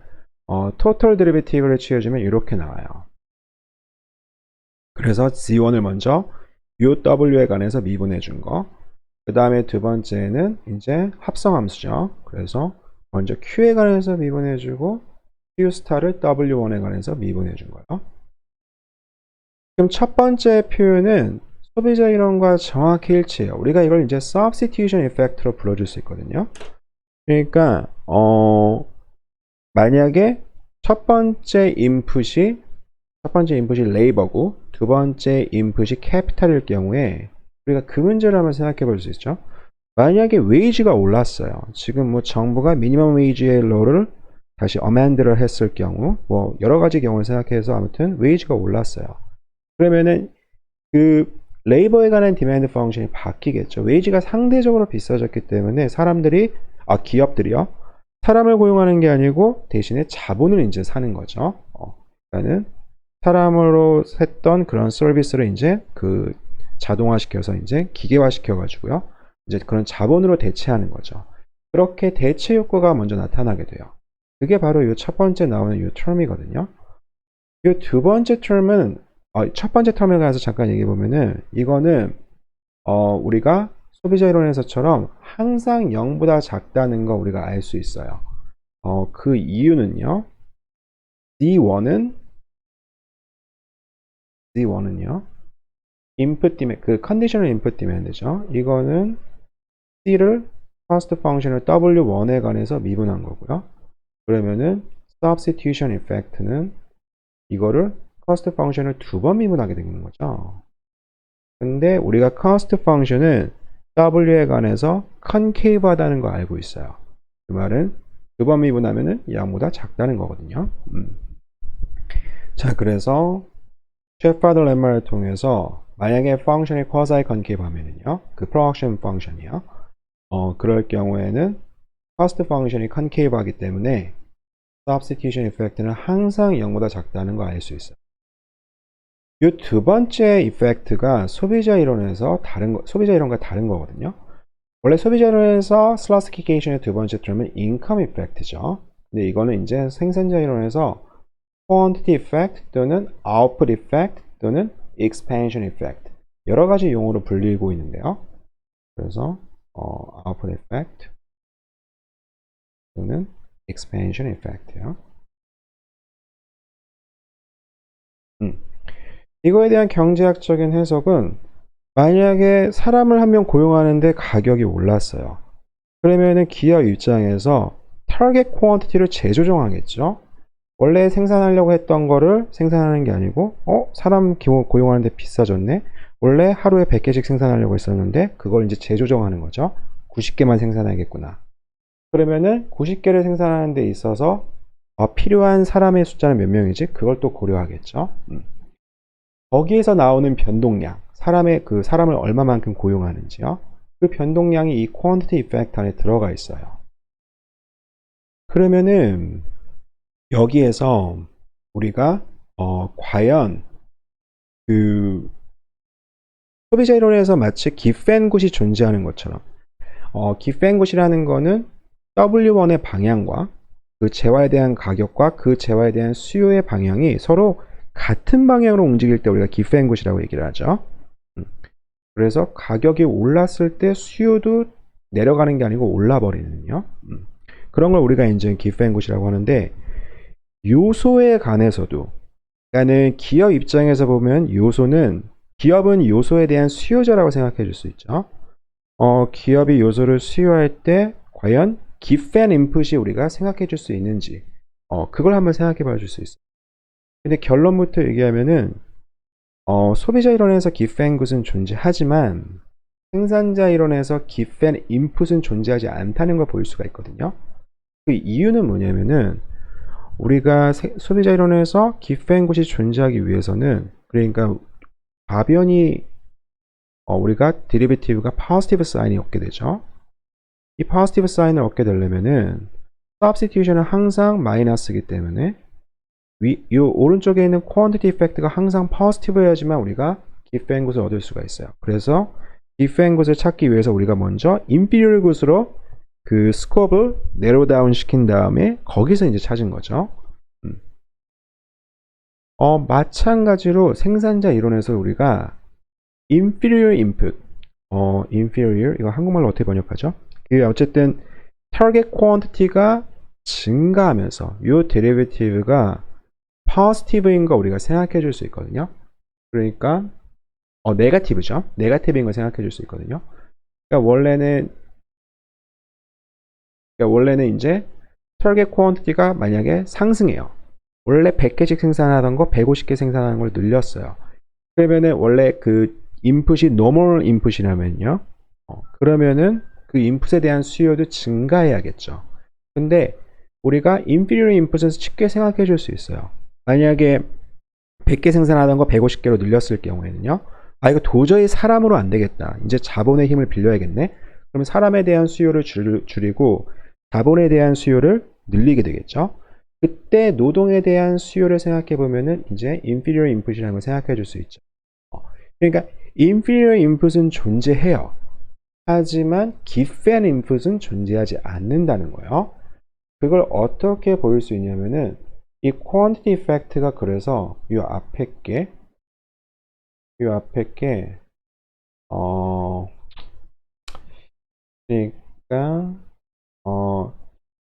토탈 데리베티브를 취해주면 이렇게 나와요. 그래서 Z1을 먼저 UW에 관해서 미분해 준 거. 그 다음에 두 번째는 이제 합성함수죠. 그래서 먼저 Q에 관해서 미분해 주고 Q 스타를 W1에 관해서 미분해 준 거예요. 그럼 첫 번째 표현은 소비자 이론과 정확히 일치해요. 우리가 이걸 이제 substitution effect로 불러줄 수 있거든요. 그러니까 만약에 첫 번째 인풋이 레이버고 두 번째 인풋이 캐피탈일 경우에 우리가 그 문제를 한번 생각해 볼 수 있죠. 만약에 웨이지가 올랐어요. 지금 뭐 정부가 미니멈 웨이지의 로를 다시 어멘드를 했을 경우 뭐 여러 가지 경우를 생각해서 아무튼 웨이지가 올랐어요. 그러면은 그 레이버에 관한 디맨드 펑션이 바뀌겠죠. 웨이지가 상대적으로 비싸졌기 때문에 기업들이요. 사람을 고용하는 게 아니고 대신에 자본을 이제 사는 거죠. 그러니까는 사람으로 했던 그런 서비스를 이제 그 자동화시켜서 이제 기계화시켜가지고요. 이제 그런 자본으로 대체하는 거죠. 그렇게 대체 효과가 먼저 나타나게 돼요. 그게 바로 이 첫 번째 나오는 이 term이거든요. 이 두 번째 term은 첫 번째 term에 관해서 잠깐 얘기해 보면은 이거는 우리가 소비자 이론에서처럼 항상 0보다 작다는 거 우리가 알 수 있어요. 그 이유는요. D1은요. 인풋 디맨드, 그 컨디셔널 인풋 디맨드죠. 이거는 C를 cost 펑션을 W1에 관해서 미분한 거고요. 그러면은 substitution effect는 이거를 cost 펑션을 두 번 미분하게 되는 거죠. 근데 우리가 cost 펑션은 W에 관해서 concave 하다는 거 알고 있어요. 그 말은 두 번 미분하면은 0보다 작다는 거거든요. 자, 그래서 셰퍼드 렘마를 통해서 만약에 펑션이 quasi concave 하면은요, 그 production 펑션이요. 그럴 경우에는 cost 펑션이 concave 하기 때문에 substitution effect는 항상 0보다 작다는 거 알 수 있어요. 이 두 번째 이펙트가 소비자 이론과 다른 거거든요. 원래 소비자 이론에서 슬라스키케이션의 두 번째 term은 income effect죠. 근데 이거는 이제 생산자 이론에서 quantity effect 또는 output effect 또는 expansion effect 여러 가지 용어로 불리고 있는데요. 그래서 output effect 또는 expansion effect요. 이거에 대한 경제학적인 해석은 만약에 사람을 한 명 고용하는데 가격이 올랐어요. 그러면은 기업 입장에서 타겟 퀄런티티를 재조정하겠죠. 원래 생산하려고 했던 거를 생산하는 게 아니고 사람 고용하는데 비싸졌네. 원래 하루에 100개씩 생산하려고 했었는데 그걸 이제 재조정하는 거죠. 90개만 생산하겠구나. 그러면은 90개를 생산하는 데 있어서 필요한 사람의 숫자는 몇 명이지? 그걸 또 고려하겠죠. 거기에서 나오는 변동량, 사람을 얼마만큼 고용하는지요. 그 변동량이 이 quantity effect 안에 들어가 있어요. 그러면은 여기에서 우리가 과연 그 소비자 이론에서 마치 기프앤굿이 존재하는 것처럼 기프앤굿이라는 거는 W1의 방향과 그 재화에 대한 가격과 그 재화에 대한 수요의 방향이 서로 같은 방향으로 움직일 때 우리가 기프앤굿이라고 얘기를 하죠. 그래서 가격이 올랐을 때 수요도 내려가는 게 아니고 올라버리는요. 그런 걸 우리가 이제 기프앤굿이라고 하는데 요소에 관해서도 그러니까는 기업 입장에서 보면 기업은 요소에 대한 수요자라고 생각해 줄 수 있죠. 기업이 요소를 수요할 때 과연 기프앤 인풋이 우리가 생각해 줄 수 있는지 그걸 한번 생각해 봐 줄 수 있어요. 근데 결론부터 얘기하면은 소비자 이론에서 기프앤굿은 존재하지만 생산자 이론에서 기프앤 인풋은 존재하지 않다는 걸 볼 수가 있거든요. 그 이유는 뭐냐면은 우리가 소비자 이론에서 기프앤굿이 존재하기 위해서는 그러니까 가변이 우리가 데리베티브가 포지티브 사인이 얻게 되죠. 이 포지티브 사인을 얻게 되려면은 substitution은 항상 마이너스이기 때문에 이 오른쪽에 있는 quantity effect가 항상 positive여야지만 우리가 different good을 얻을 수가 있어요. 그래서 different good을 찾기 위해서 우리가 먼저 inferior good으로 그 스코어를 narrow down 시킨 다음에 거기서 이제 찾은 거죠. 마찬가지로 생산자 이론에서 우리가 inferior input, inferior 이거 한국말로 어떻게 번역하죠? 어쨌든 target quantity가 증가하면서 이 derivative가 positive인 거 우리가 생각해 줄 수 있거든요. 그러니까 negative죠. negative인 거 생각해 줄 수 있거든요. 그러니까 원래는 이제 target quantity가 만약에 상승해요. 원래 100개씩 생산하던 거 150개 생산하는 걸 늘렸어요. 그러면은 원래 그 인풋이 normal 인풋이라면요. 그러면은 그 인풋에 대한 수요도 증가해야겠죠. 근데 우리가 inferior 인풋에서 쉽게 생각해 줄 수 있어요. 만약에 100개 생산하던 거 150개로 늘렸을 경우에는요. 이거 도저히 사람으로 안 되겠다. 이제 자본의 힘을 빌려야겠네. 그러면 사람에 대한 수요를 줄이고 자본에 대한 수요를 늘리게 되겠죠. 그때 노동에 대한 수요를 생각해 보면은 이제 inferior input이라는 걸 생각해 줄 수 있죠. 그러니까 inferior input은 존재해요. 하지만 given input은 존재하지 않는다는 거예요. 그걸 어떻게 보일 수 있냐면은 이 quantity effect가 그래서 이 앞에 게 그러니까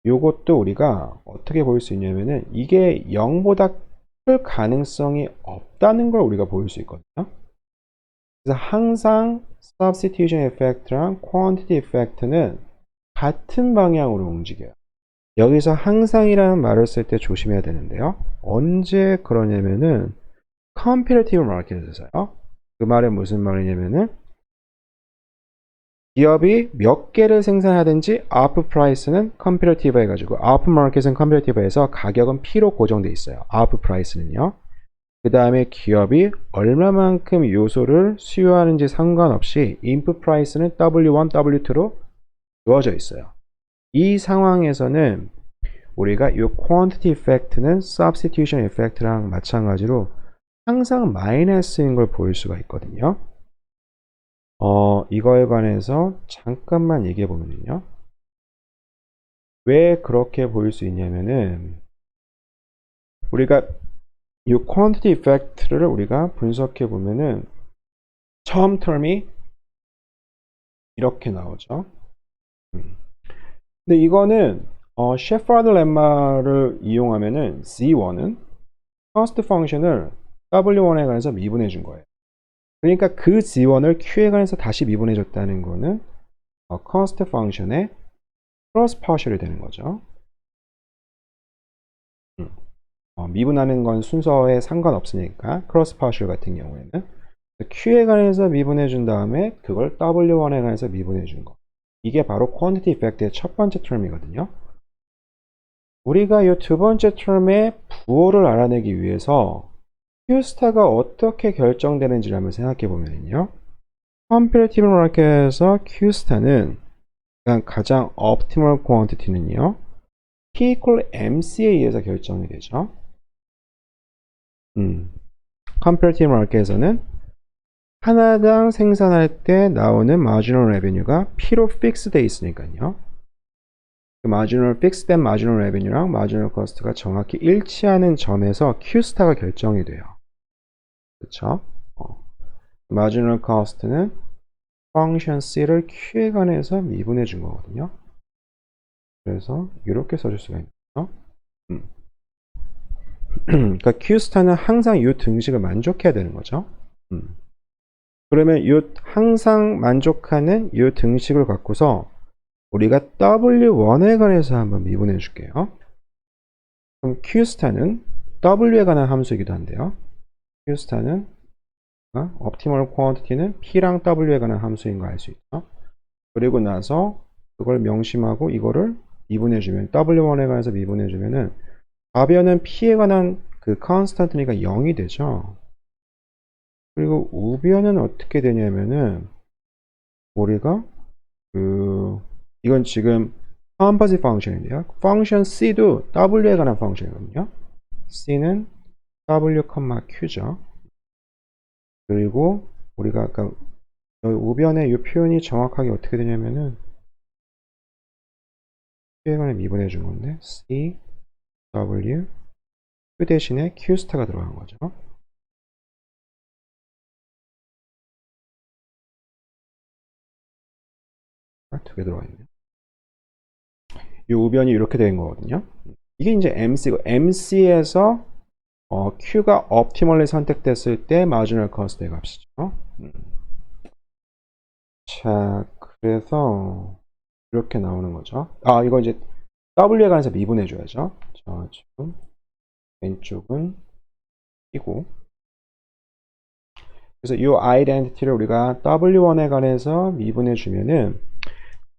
요것도 우리가 어떻게 보일 수 있냐면은 이게 0보다 클 가능성이 없다는 걸 우리가 보일 수 있거든요. 그래서 항상 substitution effect랑 quantity effect는 같은 방향으로 움직여요. 여기서 항상이라는 말을 쓸 때 조심해야 되는데요. 언제 그러냐면은 comparative market에서요. 그 말은 무슨 말이냐면은 기업이 몇 개를 생산하든지 output price는 comparative 해가지고 output market은 comparative해서 가격은 P로 고정돼 있어요. output price는요. 그 다음에 기업이 얼마만큼 요소를 수요하는지 상관없이 input price는 W1, W2로 주어져 있어요. 이 상황에서는 우리가 이 quantity effect는 substitution effect랑 마찬가지로 항상 마이너스인 걸 보일 수가 있거든요. 이거에 관해서 잠깐만 얘기해 보면요. 왜 그렇게 보일 수 있냐면은 우리가 이 quantity effect를 우리가 분석해 보면은 처음 term이 이렇게 나오죠. 근데 이거는 셰퍼드 렘마를 이용하면은 Z1은 cost function을 W1에 관해서 미분해 준 거예요. 그러니까 그 Z1을 Q에 관해서 다시 미분해 줬다는 거는 cost function의 cross partial이 되는 거죠. 미분하는 건 순서에 상관없으니까 cross partial 같은 경우에는 Q에 관해서 미분해 준 다음에 그걸 W1에 관해서 미분해 준 거. 이게 바로 quantity effect의 첫 번째 term이거든요. 우리가 이 두 번째 term의 부호를 알아내기 위해서 Q스타가 어떻게 결정되는지를 한번 생각해 보면요. comparative market에서 Q스타는 가장 optimal quantity는요. P equal MC에 의해서 결정이 되죠. comparative market에서는 하나당 생산할 때 나오는 marginal revenue가 P로 fix 돼 있으니까요. 그 marginal fix된 marginal revenue랑 marginal cost가 정확히 일치하는 점에서 Q스타가 결정이 돼요. 그렇죠? marginal cost는 function C를 Q에 관해서 미분해 준 거거든요. 그래서 이렇게 써줄 수가 있는 거죠. 그러니까 Q스타는 항상 이 등식을 만족해야 되는 거죠. 그러면 이 항상 만족하는 이 등식을 갖고서 우리가 W1에 관해서 한번 미분해 줄게요. 그럼 Q스타는 W에 관한 함수이기도 한데요. Q스타는 optimal quantity는 P랑 W에 관한 함수인 거 알 수 있죠. 그리고 나서 그걸 명심하고 이거를 미분해 주면 W1에 관해서 미분해 주면은 좌변은 P에 관한 그 constant니까 0이 되죠. 그리고 우변은 어떻게 되냐면은 우리가 이건 지금 composite function인데요. function C도 W에 관한 function이거든요. C는 W, Q죠. 그리고 우리가 아까 여기 우변의 이 표현이 정확하게 어떻게 되냐면은 Q에 관해 미분해 준 건데 C, W, Q 대신에 Q 스타가 들어간 거죠. 두 개 들어가 있네요. 이 우변이 이렇게 된 거거든요. 이게 이제 MC고 MC에서 Q가 optimally 선택됐을 때 marginal cost의 값이죠. 자, 그래서 이렇게 나오는 거죠. 아, 이거 이제 W에 관해서 미분해 줘야죠. 자, 지금 왼쪽은 P고, 그래서 이 아이덴티티를 우리가 W1에 관해서 미분해 주면은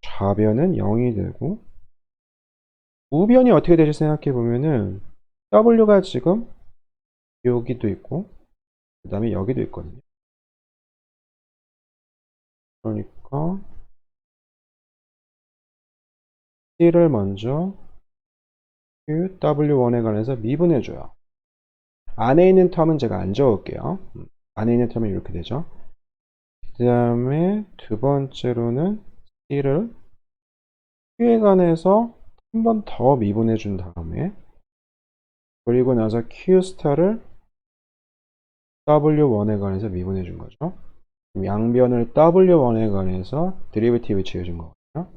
좌변은 0이 되고, 우변이 어떻게 되지 생각해 보면은 W가 지금 여기도 있고 그 다음에 여기도 있거든요. 그러니까 C를 먼저 W1에 관해서 미분해 줘요. 안에 있는 텀은 제가 안 적을게요. 안에 있는 텀은 이렇게 되죠. 그 다음에 두 번째로는 C를 Q에 관해서 한 번 더 미분해 준 다음에, 그리고 나서 Q 스타를 W1에 관해서 미분해 준 거죠. 양변을 W1에 관해서 데리베티브 취해준 거거든요.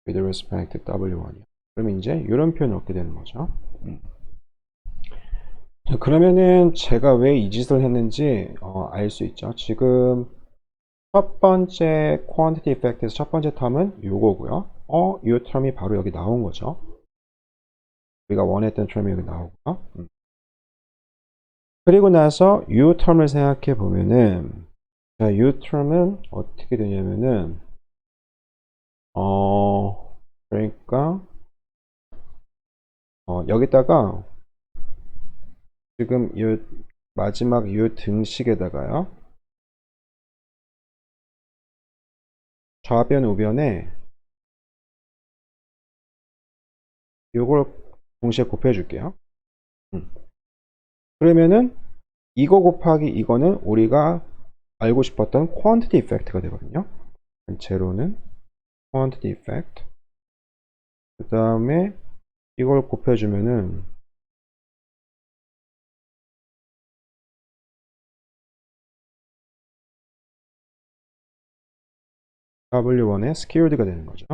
with respect to W1이요. 그러면 이제 이런 표현을 얻게 되는 거죠. 자, 그러면은 제가 왜 이 짓을 했는지 알 수 있죠. 지금 첫 번째 quantity effect에서 첫 번째 텀은 요거고요. 이 텀이 바로 여기 나온 거죠. 우리가 원했던 텀이 여기 나오고요. 그리고 나서 이 텀을 생각해 보면은, 자, 이 텀은 어떻게 되냐면은 그러니까 여기다가 지금 이 마지막 이 등식에다가요, 좌변 우변에 요걸 동시에 곱해 줄게요. 그러면은 이거 곱하기 이거는 우리가 알고 싶었던 quantity effect가 되거든요. 제로는 quantity effect, 그 다음에 이걸 곱해 주면은 W1의 skewed가 되는 거죠.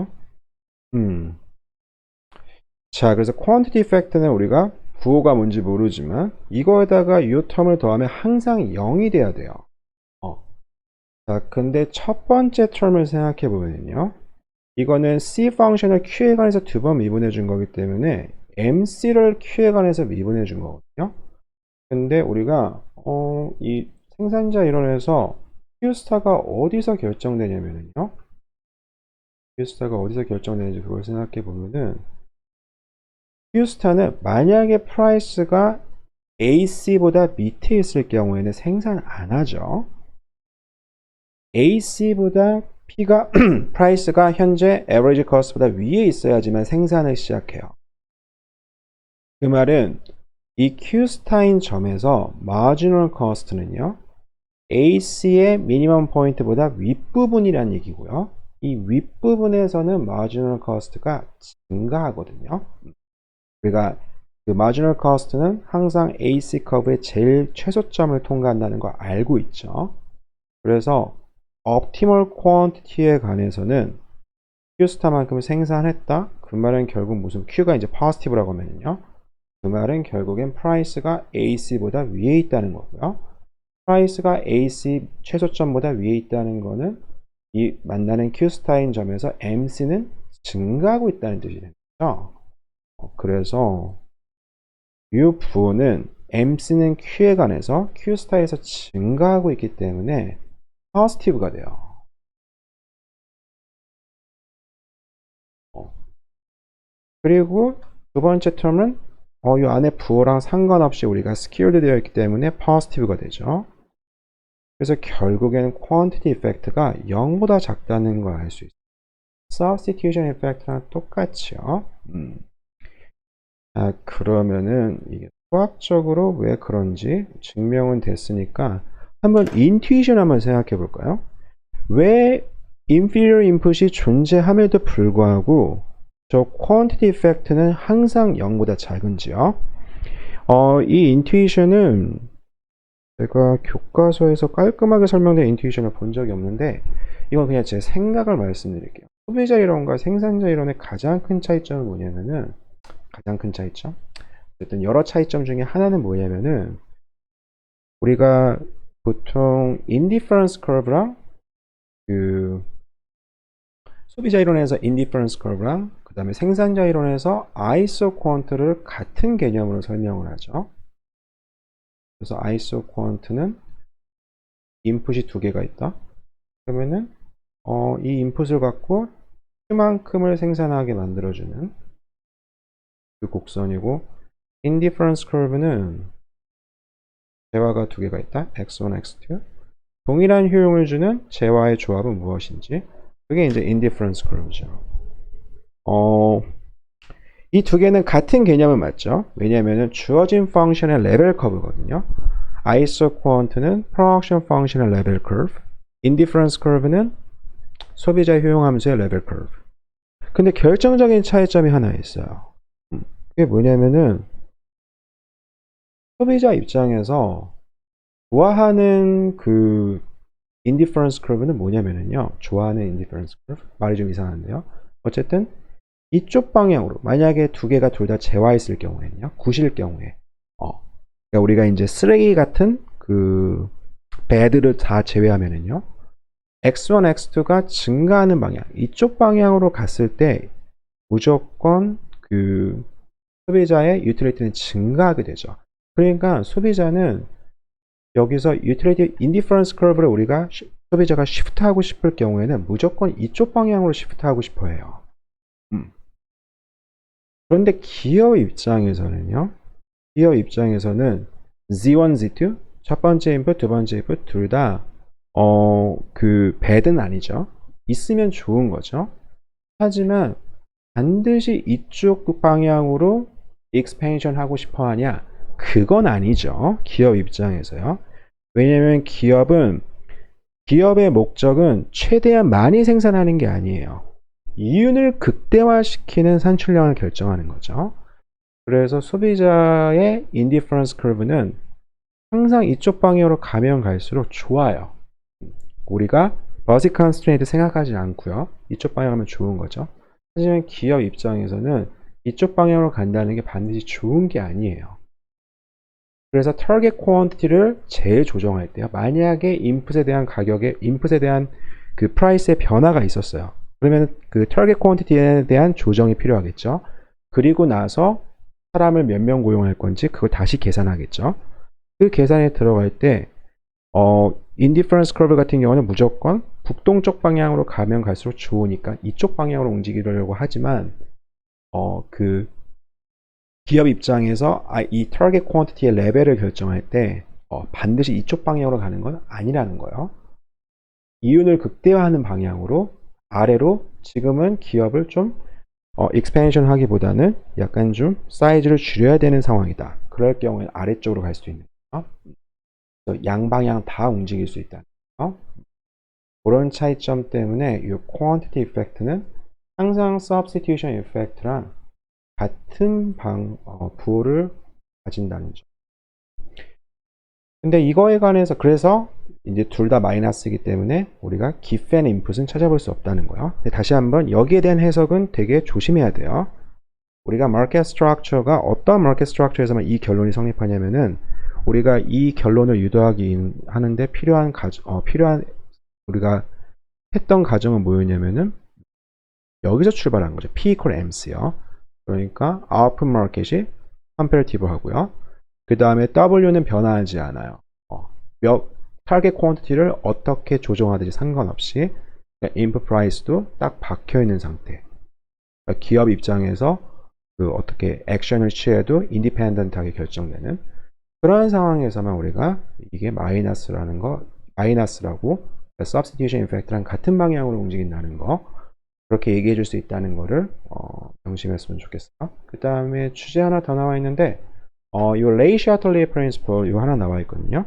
자, 그래서 quantity effect는 우리가 부호가 뭔지 모르지만 이거에다가 이 텀을 더하면 항상 0이 돼야 돼요. 자, 근데 첫 번째 term을 생각해 보면요, 이거는 C 펑션을 Q에 관해서 두 번 미분해 준 거기 때문에 MC를 Q에 관해서 미분해 준 거거든요. 근데 우리가 이 생산자 이론에서 Q스타가 어디서 결정되냐면요, Q스타가 어디서 결정되는지 그걸 생각해 보면은, Q스타는 만약에 프라이스가 AC보다 밑에 있을 경우에는 생산 안 하죠. AC보다 P가 프라이스가 현재 average cost보다 위에 있어야지만 생산을 시작해요. 그 말은 이 Q스타인 점에서 marginal cost는요, AC의 minimum point보다 윗부분이란 얘기고요. 이 윗부분에서는 marginal cost가 증가하거든요. 우리가 그 marginal cost는 항상 AC 커브의 제일 최소점을 통과한다는 거 알고 있죠. 그래서 optimal quantity에 관해서는 Q스타만큼 생산했다. 그 말은 결국 무슨 Q가 이제 positive라고 하면요, 그 말은 결국엔 프라이스가 AC보다 위에 있다는 거고요. 프라이스가 AC 최소점보다 위에 있다는 거는 이 만나는 Q스타인 점에서 MC는 증가하고 있다는 뜻이 되는 거죠. 그래서 이 부호는 MC는 Q에 관해서 Q스타에서 증가하고 있기 때문에 positive가 돼요. 그리고 두 번째 term은 이 안에 부호랑 상관없이 우리가 skewed 되어 있기 때문에 positive가 되죠. 그래서 결국에는 quantity effect가 0보다 작다는 걸 알 수 있어요. substitution effect랑 똑같죠. 그러면은 이게 수학적으로 왜 그런지 증명은 됐으니까 한번 intuition 한번 생각해 볼까요? 왜 inferior input이 존재함에도 불구하고 저 quantity effect는 항상 0보다 작은지요? 이 intuition은 제가 교과서에서 깔끔하게 설명된 intuition을 본 적이 없는데 이건 그냥 제 생각을 말씀드릴게요. 소비자 이론과 생산자 이론의 가장 큰 차이점은 뭐냐면은 가장 큰 차이점? 어쨌든 여러 차이점 중에 하나는 뭐냐면은 우리가 보통 indifference curve랑 그 소비자 이론에서 indifference curve랑 그 다음에 생산자 이론에서 isoquant를 같은 개념으로 설명을 하죠. 그래서 isoquant는 인풋이 두 개가 있다. 그러면은 이 인풋을 갖고 Q만큼을 생산하게 만들어주는 그 곡선이고 indifference curve는 재화가 두 개가 있다. x1, x2 동일한 효용을 주는 재화의 조합은 무엇인지 그게 이제 indifference curve죠. 이 두 개는 같은 개념은 맞죠. 왜냐하면 주어진 펑션의 레벨 커브거든요. isoquant는 production function의 레벨 curve, indifference curve는 소비자 효용 함수의 레벨 curve. 근데 결정적인 차이점이 하나 있어요. 그게 뭐냐면은 소비자 입장에서 좋아하는 그 indifference curve는 뭐냐면은요. 좋아하는 indifference curve 말이 좀 이상한데요. 어쨌든 이쪽 방향으로 만약에 두 개가 둘 다 재화했을 경우에는요. 굿일 경우에 그러니까 우리가 이제 쓰레기 같은 그 배드를 다 제외하면은요. x1, x2가 증가하는 방향 이쪽 방향으로 갔을 때 무조건 그 소비자의 유틸리티는 증가하게 되죠. 그러니까 소비자는 여기서 유틸리티 인디퍼런스 커브를 우리가 소비자가 시프트하고 싶을 경우에는 무조건 이쪽 방향으로 시프트하고 싶어 해요. 그런데 기업 입장에서는요. 기업 입장에서는 Z1, Z2 첫 번째 인풋, 두 번째 인풋 둘 다 그 배드는 아니죠. 있으면 좋은 거죠. 하지만 반드시 이쪽 방향으로 익스펜션 하고 싶어 하냐? 그건 아니죠. 기업 입장에서요. 왜냐면 기업의 목적은 최대한 많이 생산하는 게 아니에요. 이윤을 극대화시키는 산출량을 결정하는 거죠. 그래서 소비자의 인디퍼런스 커브는 항상 이쪽 방향으로 가면 갈수록 좋아요. 우리가 버시 컨스트레인트 생각하지 않고요. 이쪽 방향 하면 좋은 거죠. 하지만 기업 입장에서는 이쪽 방향으로 간다는 게 반드시 좋은 게 아니에요. 그래서 타겟 퀀티티를 제일 조정할 때요. 만약에 인풋에 대한 가격에 인풋에 대한 그 프라이스의 변화가 있었어요. 그러면 그 타겟 퀀티티에 대한 조정이 필요하겠죠. 그리고 나서 사람을 몇 명 고용할 건지 그걸 다시 계산하겠죠. 그 계산에 들어갈 때 인디퍼런스 커브 같은 경우는 무조건 북동쪽 방향으로 가면 갈수록 좋으니까 이쪽 방향으로 움직이려고 하지만 그 기업 입장에서 이 타겟 퀀티티의 레벨을 결정할 때 반드시 이쪽 방향으로 가는 건 아니라는 거예요. 이윤을 극대화하는 방향으로 아래로 지금은 기업을 좀 익스펜션 하기보다는 약간 좀 사이즈를 줄여야 되는 상황이다. 그럴 경우에 아래쪽으로 갈 수도 있는 거예요. 양방향 다 움직일 수 있다. 그런 차이점 때문에 이 quantity effect는 항상 substitution effect랑 같은 부호를 가진다는 점. 근데 이거에 관해서 그래서 이제 둘 다 마이너스이기 때문에 우리가 gif and input은 찾아볼 수 없다는 거예요. 근데 다시 한번 여기에 대한 해석은 되게 조심해야 돼요. 우리가 market structure가 어떤 market structure에서만 이 결론이 성립하냐면은 우리가 이 결론을 유도하기 하는데 필요한 우리가 했던 가정은 뭐였냐면은 여기서 출발한 거죠. P equal Mc요. 그러니까 output market이 comparative 하고요. 그 다음에 W는 변화하지 않아요. 타겟 퀀티티를 어떻게 조정하든지 상관없이 input price도 딱 박혀 있는 상태. 그러니까 기업 입장에서 그 어떻게 액션을 취해도 인디펜던트하게 결정되는 그런 상황에서만 우리가 이게 마이너스라는 거 마이너스라고 substitution effect랑 같은 방향으로 움직인다는 거 그렇게 얘기해 줄 수 있다는 거를 명심했으면 좋겠어. 그 다음에 주제 하나 더 나와 있는데 이 레이-샤틀리 프린시플 이거 하나 나와 있거든요.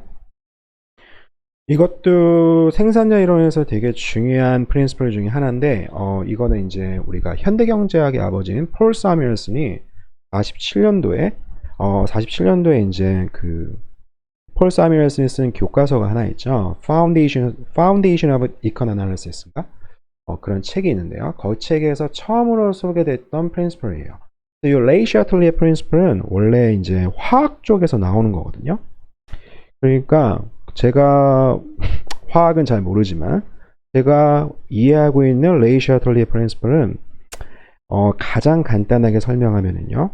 이것도 생산자 이론에서 되게 중요한 프린시플 중에 하나인데 이거는 이제 우리가 현대경제학의 아버지인 폴 사뮤엘슨이 47년도에 이제 그 폴 사뮤엘슨이 쓴 교과서가 하나 있죠. Foundation of Econ Analysis인가? 그런 책이 있는데요. 그 책에서 처음으로 소개됐던 프린시플이에요. 이 레이-샤틀리의 프린시플은 원래 이제 화학 쪽에서 나오는 거거든요. 그러니까 제가 화학은 잘 모르지만 제가 이해하고 있는 레이-샤틀리의 프린시플은 가장 간단하게 설명하면은요.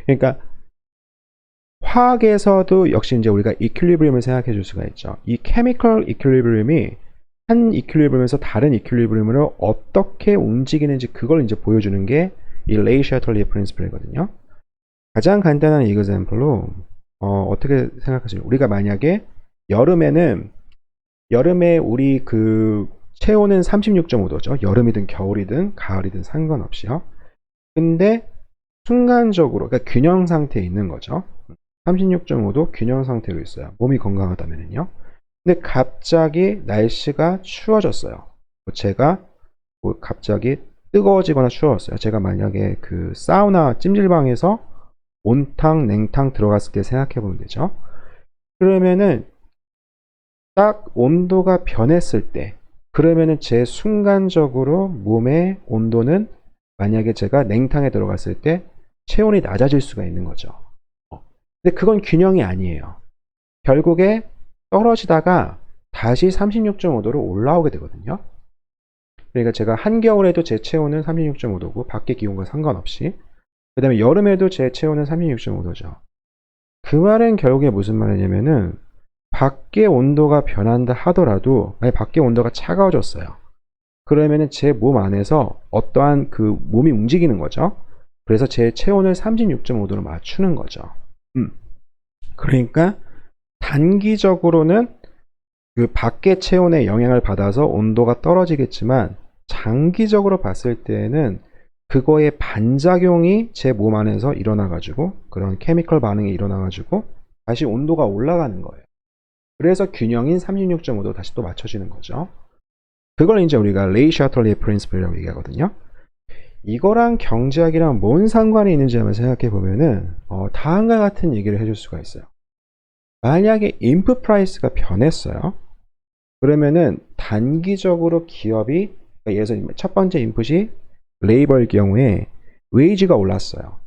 그러니까 화학에서도 역시 이제 우리가 이퀄리브리움을 생각해 줄 수가 있죠. 이 케미컬 이퀄리브리움이 한 이퀄리브리움에서 다른 이퀄리브리움으로 어떻게 움직이는지 그걸 이제 보여주는 게 이 레이-샤틀리의 프린시플이거든요. 가장 간단한 이그젬플로 어떻게 생각하세요? 우리가 만약에 여름에 우리 그 체온은 36.5도죠. 여름이든 겨울이든 가을이든 상관없이요. 근데 순간적으로 그러니까 균형 상태에 있는 거죠. 36.5도 균형 상태로 있어요. 몸이 건강하다면요. 근데 갑자기 날씨가 추워졌어요. 제가 갑자기 뜨거워지거나 추워졌어요. 제가 만약에 그 사우나 찜질방에서 온탕 냉탕 들어갔을 때 생각해 보면 되죠. 그러면은 딱 온도가 변했을 때 그러면은 제 순간적으로 몸의 온도는 만약에 제가 냉탕에 들어갔을 때 체온이 낮아질 수가 있는 거죠. 근데 그건 균형이 아니에요. 결국에 떨어지다가 다시 36.5도로 올라오게 되거든요. 그러니까 제가 한겨울에도 제 체온은 36.5도고 밖의 기온과 상관없이 그 다음에 여름에도 제 체온은 36.5도죠. 그 말은 결국에 무슨 말이냐면은 밖의 온도가 변한다 하더라도 만약 밖의 온도가 차가워졌어요. 그러면은 제 몸 안에서 어떠한 그 몸이 움직이는 거죠. 그래서 제 체온을 36.5도로 맞추는 거죠. 그러니까 단기적으로는 그 밖의 체온에 영향을 받아서 온도가 떨어지겠지만 장기적으로 봤을 때에는 그거의 반작용이 제 몸 안에서 일어나 가지고 그런 케미컬 반응이 일어나 가지고 다시 온도가 올라가는 거예요. 그래서 균형인 36.5도 다시 또 맞춰지는 거죠. 그걸 이제 우리가 레이-샤틀리의 프린시플이라고 얘기하거든요. 이거랑 경제학이랑 뭔 상관이 있는지 한번 생각해 보면은 다음과 같은 얘기를 해줄 수가 있어요. 만약에 인풋 프라이스가 변했어요. 그러면은 단기적으로 기업이 그러니까 예를 들어서 첫 번째 인풋이 레이버일 경우에 웨이지가 올랐어요.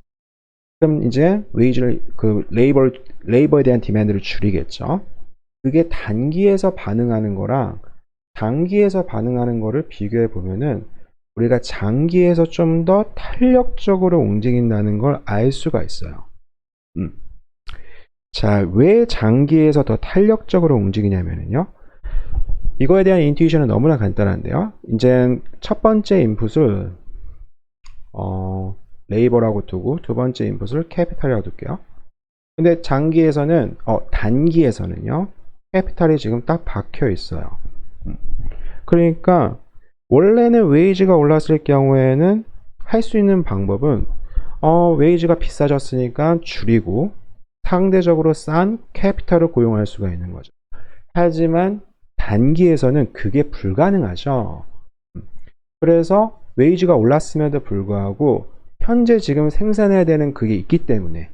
그럼 이제 웨이지를 그 레이버에 대한 디맨드를 줄이겠죠. 그게 단기에서 반응하는 거랑 장기에서 반응하는 거를 비교해 보면은 우리가 장기에서 좀 더 탄력적으로 움직인다는 걸 알 수가 있어요. 자, 왜 장기에서 더 탄력적으로 움직이냐면요. 이거에 대한 인투이션은 너무나 간단한데요. 이제 첫 번째 인풋을 레이버라고 두고 두 번째 인풋을 캐피탈이라고 둘게요. 근데 단기에서는요. 캐피탈이 지금 딱 박혀 있어요. 그러니까 원래는 웨이지가 올랐을 경우에는 할 수 있는 방법은 웨이지가 비싸졌으니까 줄이고 상대적으로 싼 캐피탈을 고용할 수가 있는 거죠. 하지만 단기에서는 그게 불가능하죠. 그래서 웨이지가 올랐음에도 불구하고 현재 지금 생산해야 되는 그게 있기 때문에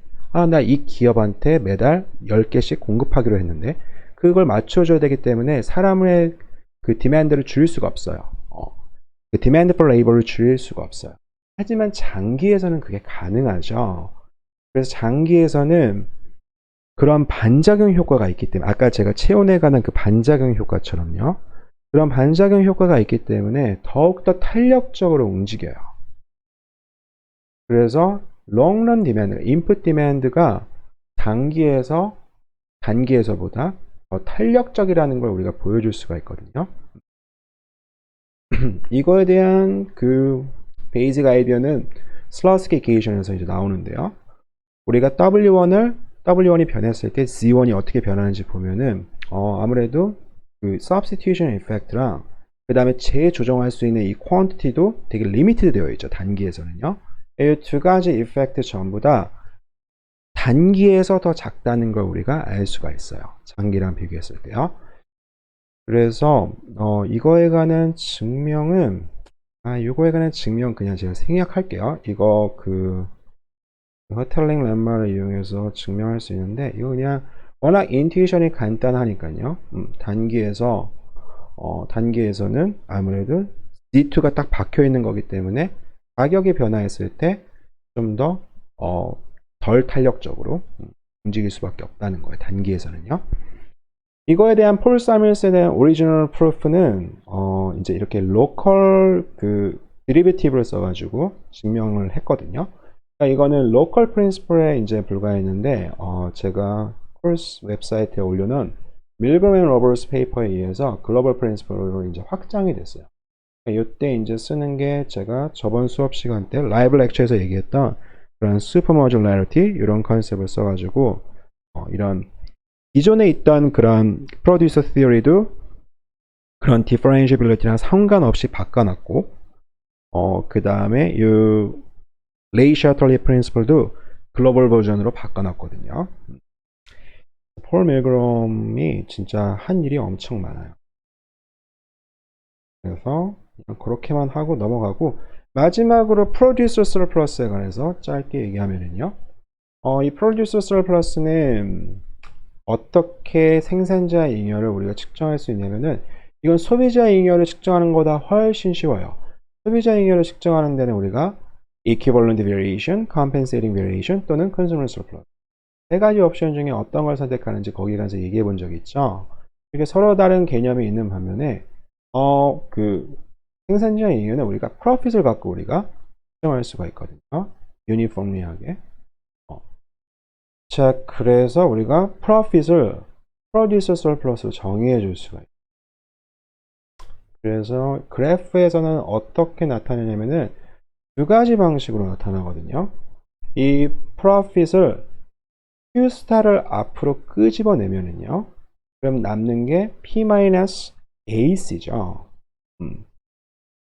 나 이 기업한테 매달 10개씩 공급하기로 했는데 그걸 맞춰줘야 되기 때문에 사람의 그 디맨드를 줄일 수가 없어요. 그 디맨드 for labor를 줄일 수가 없어요. 하지만 장기에서는 그게 가능하죠. 그래서 장기에서는 그런 반작용 효과가 있기 때문에 아까 제가 체온에 관한 그 반작용 효과처럼요. 그런 반작용 효과가 있기 때문에 더욱더 탄력적으로 움직여요. 그래서 롱런 디맨드, 인풋 디맨드가 단기에서보다 더 탄력적이라는 걸 우리가 보여줄 수가 있거든요. 이거에 대한 그 베이직 아이디어는 슬라우스키 이퀘이션에서 이제 나오는데요. 우리가 W1을 W1이 변했을 때 Z1이 어떻게 변하는지 보면은 아무래도 그 substitution effect랑 그 다음에 재조정할 수 있는 이 quantity도 되게 리미티드 되어 있죠. 단기에서는요. 이 두 가지 이펙트 전부 다 단기에서 더 작다는 걸 우리가 알 수가 있어요. 장기랑 비교했을 때요. 그래서 이거에 관한 증명은 이거에 관한 증명 그냥 제가 생략할게요. 이거 그 허텔링 렘마를 이용해서 증명할 수 있는데 이거 그냥 워낙 인투이션이 간단하니까요. 단기에서는 아무래도 D2가 딱 박혀 있는 거기 때문에 가격이 변화했을 때 좀 더 덜 탄력적으로 움직일 수밖에 없다는 거예요. 단기에서는요. 이거에 대한 폴 사밀스에 대한 오리지널 프루프는 이제 이렇게 로컬 그 데리베티브를 써가지고 증명을 했거든요. 그러니까 이거는 로컬 프린시플에 이제 불과했는데 제가 코र्스 웹사이트에 올려놓은 밀그럼 앤 로버스 페이퍼에 의해서 글로벌 프린시플로 이제 확장이 됐어요. 이때 이제 쓰는 게 제가 저번 수업 시간 때 라이브 렉처에서 얘기했던 그런 슈퍼 모듈러리티 이런 컨셉을 써가지고 이런 기존에 있던 그런 프로듀서 티어리도 그런 디퍼런시빌리티랑 상관없이 바꿔놨고 그 다음에 이 레이셔털리 프린시플도 글로벌 버전으로 바꿔놨거든요. 폴 밀그럼이 진짜 한 일이 엄청 많아요. 그래서 그냥 그렇게만 하고 넘어가고 마지막으로 프로듀서 서플러스에 관해서 짧게 얘기하면은요. 이 프로듀서 서플러스는 어떻게 생산자 잉여를 우리가 측정할 수 있냐면은 이건 소비자 잉여를 측정하는 것보다 훨씬 쉬워요. 소비자 잉여를 측정하는 데는 우리가 equivalent variation, compensating variation 또는 consumer surplus 세 가지 옵션 중에 어떤 걸 선택하는지 거기 가서 얘기해 본 적이 있죠. 이렇게 서로 다른 개념이 있는 반면에 그 생산자 잉여는 우리가 profit을 갖고 우리가 측정할 수가 있거든요. 유니폼리하게. 자, 그래서 우리가 profit을 producer surplus로 정의해 줄 수가 있어요. 그래서 그래프에서는 어떻게 나타내냐면은 두 가지 방식으로 나타나거든요. 이 profit을 Q스타를 앞으로 끄집어내면은요. 그럼 남는 게 P-AC죠.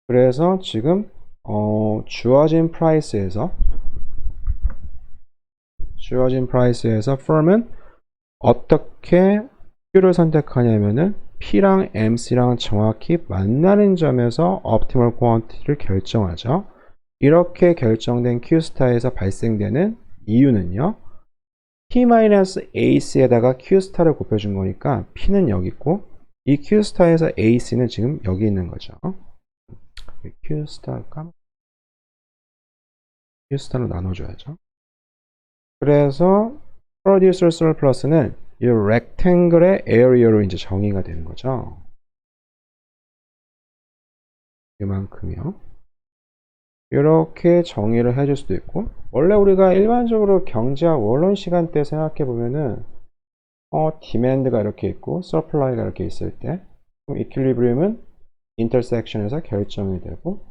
그래서 지금 주어진 프라이스에서 firm은 어떻게 Q를 선택하냐면은 P랑 MC랑 정확히 만나는 점에서 optimal quantity를 결정하죠. 이렇게 결정된 Q스타에서 발생되는 이유는요. P-AC에다가 Q스타를 곱해준 거니까 P는 여기 있고 이 Q스타에서 AC는 지금 여기 있는 거죠. Q스타로 나눠줘야죠. 그래서 producer surplus는 이 rectangle의 area로 이제 정의가 되는 거죠. 이만큼이요. 이렇게 정의를 해줄 수도 있고 원래 우리가 일반적으로 경제학 원론 시간 때 생각해 보면은 demand가 이렇게 있고 supply가 이렇게 있을 때 그럼 equilibrium은 intersection에서 결정이 되고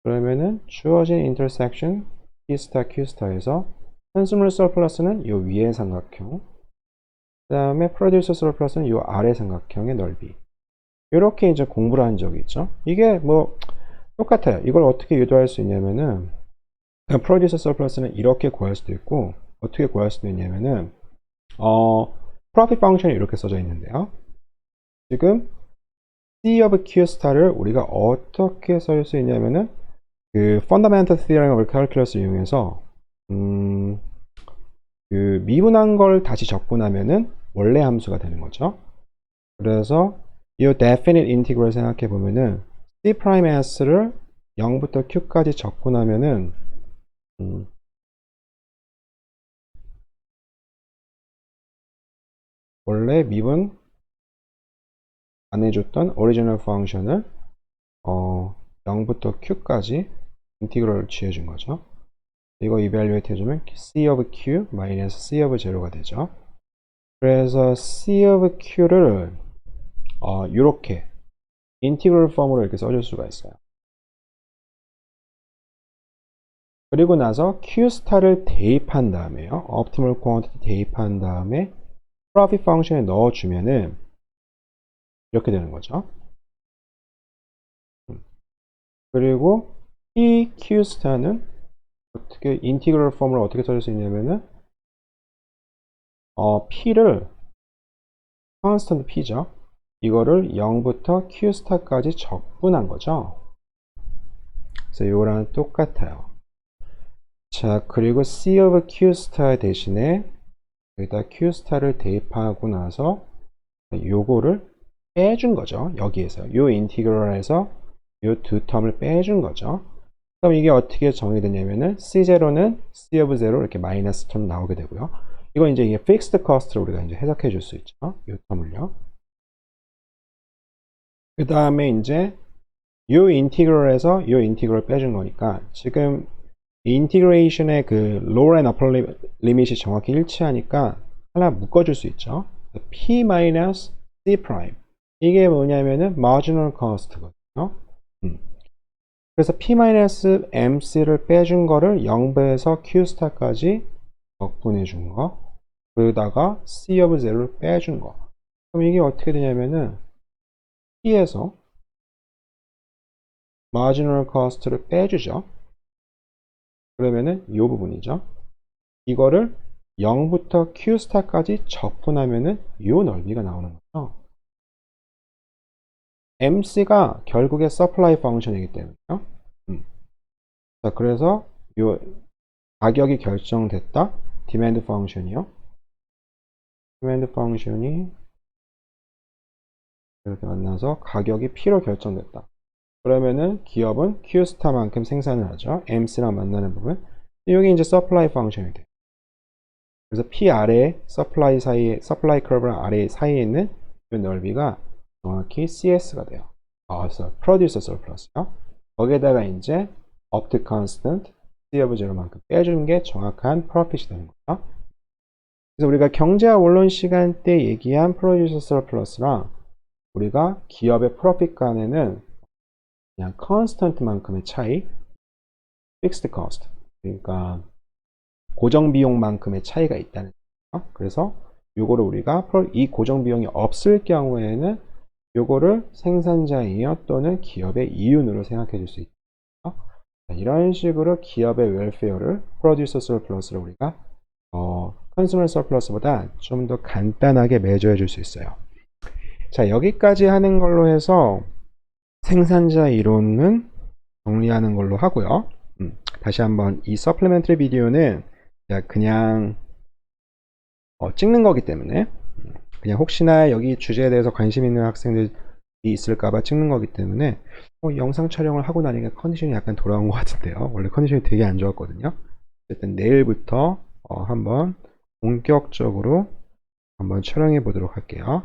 그러면은 주어진 intersection P 스타 Q스타에서 consumer surplus는 이 위의 삼각형 그 다음에 producer surplus는 이 아래 삼각형의 넓이 이렇게 이제 공부를 한 적이 있죠. 이게 뭐 똑같아요. 이걸 어떻게 유도할 수 있냐면은 producer surplus는 이렇게 구할 수도 있고 어떻게 구할 수도 있냐면은 profit function이 이렇게 써져 있는데요. 지금 C of Q 스타를 우리가 어떻게 쓸 수 있냐면은 그 fundamental theorem of calculus를 이용해서 그 미분한 걸 다시 적분하면은 원래 함수가 되는 거죠. 그래서 이 definite integral을 생각해 보면은 C'S를 0부터 Q까지 적분하면은 원래 미분 안 해줬던 original function을 0부터 Q까지 인티그럴을 취해준 거죠. 이거 evaluate 해주면 C of Q 마이너스 C of 0가 되죠. 그래서 C of Q를 이렇게 인티그럴 폼으로 이렇게 써줄 수가 있어요. 그리고 나서 Q스타를 대입한 다음에요. optimal quantity 대입한 다음에 profit function에 넣어주면은 이렇게 되는 거죠. 그리고 이 Q스타는 어떻게 인티그럴 폼을 어떻게 써줄 수 있냐면은 P를 constant P죠. 이거를 0부터 Q스타까지 적분한 거죠. 그래서 이거랑 똑같아요. 자, 그리고 C of Q스타 대신에 여기다 Q스타를 대입하고 나서 요거를 빼준 거죠. 여기에서 요 인티그럴에서 요 두 텀을 빼준 거죠. 그럼 이게 어떻게 정의되냐면은 C0는 C of 0 이렇게 마이너스 텀 나오게 되고요. 이건 이제 이게 fixed cost로 우리가 이제 해석해 줄 수 있죠. 요 텀을요. 그 다음에 이제 요 인티그럴에서 요 인티그럴 빼준 거니까 지금 인티그레이션의 그 lower and upper limit이 정확히 일치하니까 하나 묶어줄 수 있죠. P minus C prime. 이게 뭐냐면은 marginal cost거든요. 그래서 P-MC를 빼준 거를 0배에서 Q스타까지 적분해 준 거. 그러다가 C of 0를 빼준 거. 그럼 이게 어떻게 되냐면은 P에서 marginal cost를 빼주죠. 그러면은 이 부분이죠. 이거를 0부터 Q스타까지 적분하면은 이 넓이가 나오는 거죠. MC가 결국에 supply 펑션이기 때문에요. 자, 그래서 요 가격이 결정됐다. 디맨드 펑션이요. 디맨드 펑션이 이렇게 만나서 가격이 P로 결정됐다. 그러면은 기업은 Q스타만큼 생산을 하죠. MC랑 만나는 부분. 여기 이제 supply 펑션이 돼요. 그래서 P 아래 supply 사이에 supply curve 아래 사이에 있는 이 넓이가 정확히 CS가 돼요. producer surplus요. 거기에다가 이제 up to constant C of 0만큼 빼주는 게 정확한 profit이 되는 거죠. 그래서 우리가 경제학 원론 시간 때 얘기한 producer surplus랑 우리가 기업의 profit 간에는 그냥 constant만큼의 차이, fixed cost, 그러니까 고정 비용만큼의 차이가 있다는 거죠. 그래서 요거를 우리가 이 고정 비용이 없을 경우에는 요거를 생산자이익 또는 기업의 이윤으로 생각해 줄 수 있죠. 이런 식으로 기업의 웰페어를 프로듀서 서플러스를 우리가 컨슈머 서플러스보다 좀 더 간단하게 매조해 줄 수 있어요. 자, 여기까지 하는 걸로 해서 생산자 이론은 정리하는 걸로 하고요. 다시 한번 이 서플리멘터리 비디오는 그냥 찍는 거기 때문에 그냥 혹시나 여기 주제에 대해서 관심 있는 학생들이 있을까봐 찍는 거기 때문에 영상 촬영을 하고 나니까 컨디션이 약간 돌아온 것 같은데요. 원래 컨디션이 되게 안 좋았거든요. 어쨌든 내일부터 한번 본격적으로 한번 촬영해 보도록 할게요.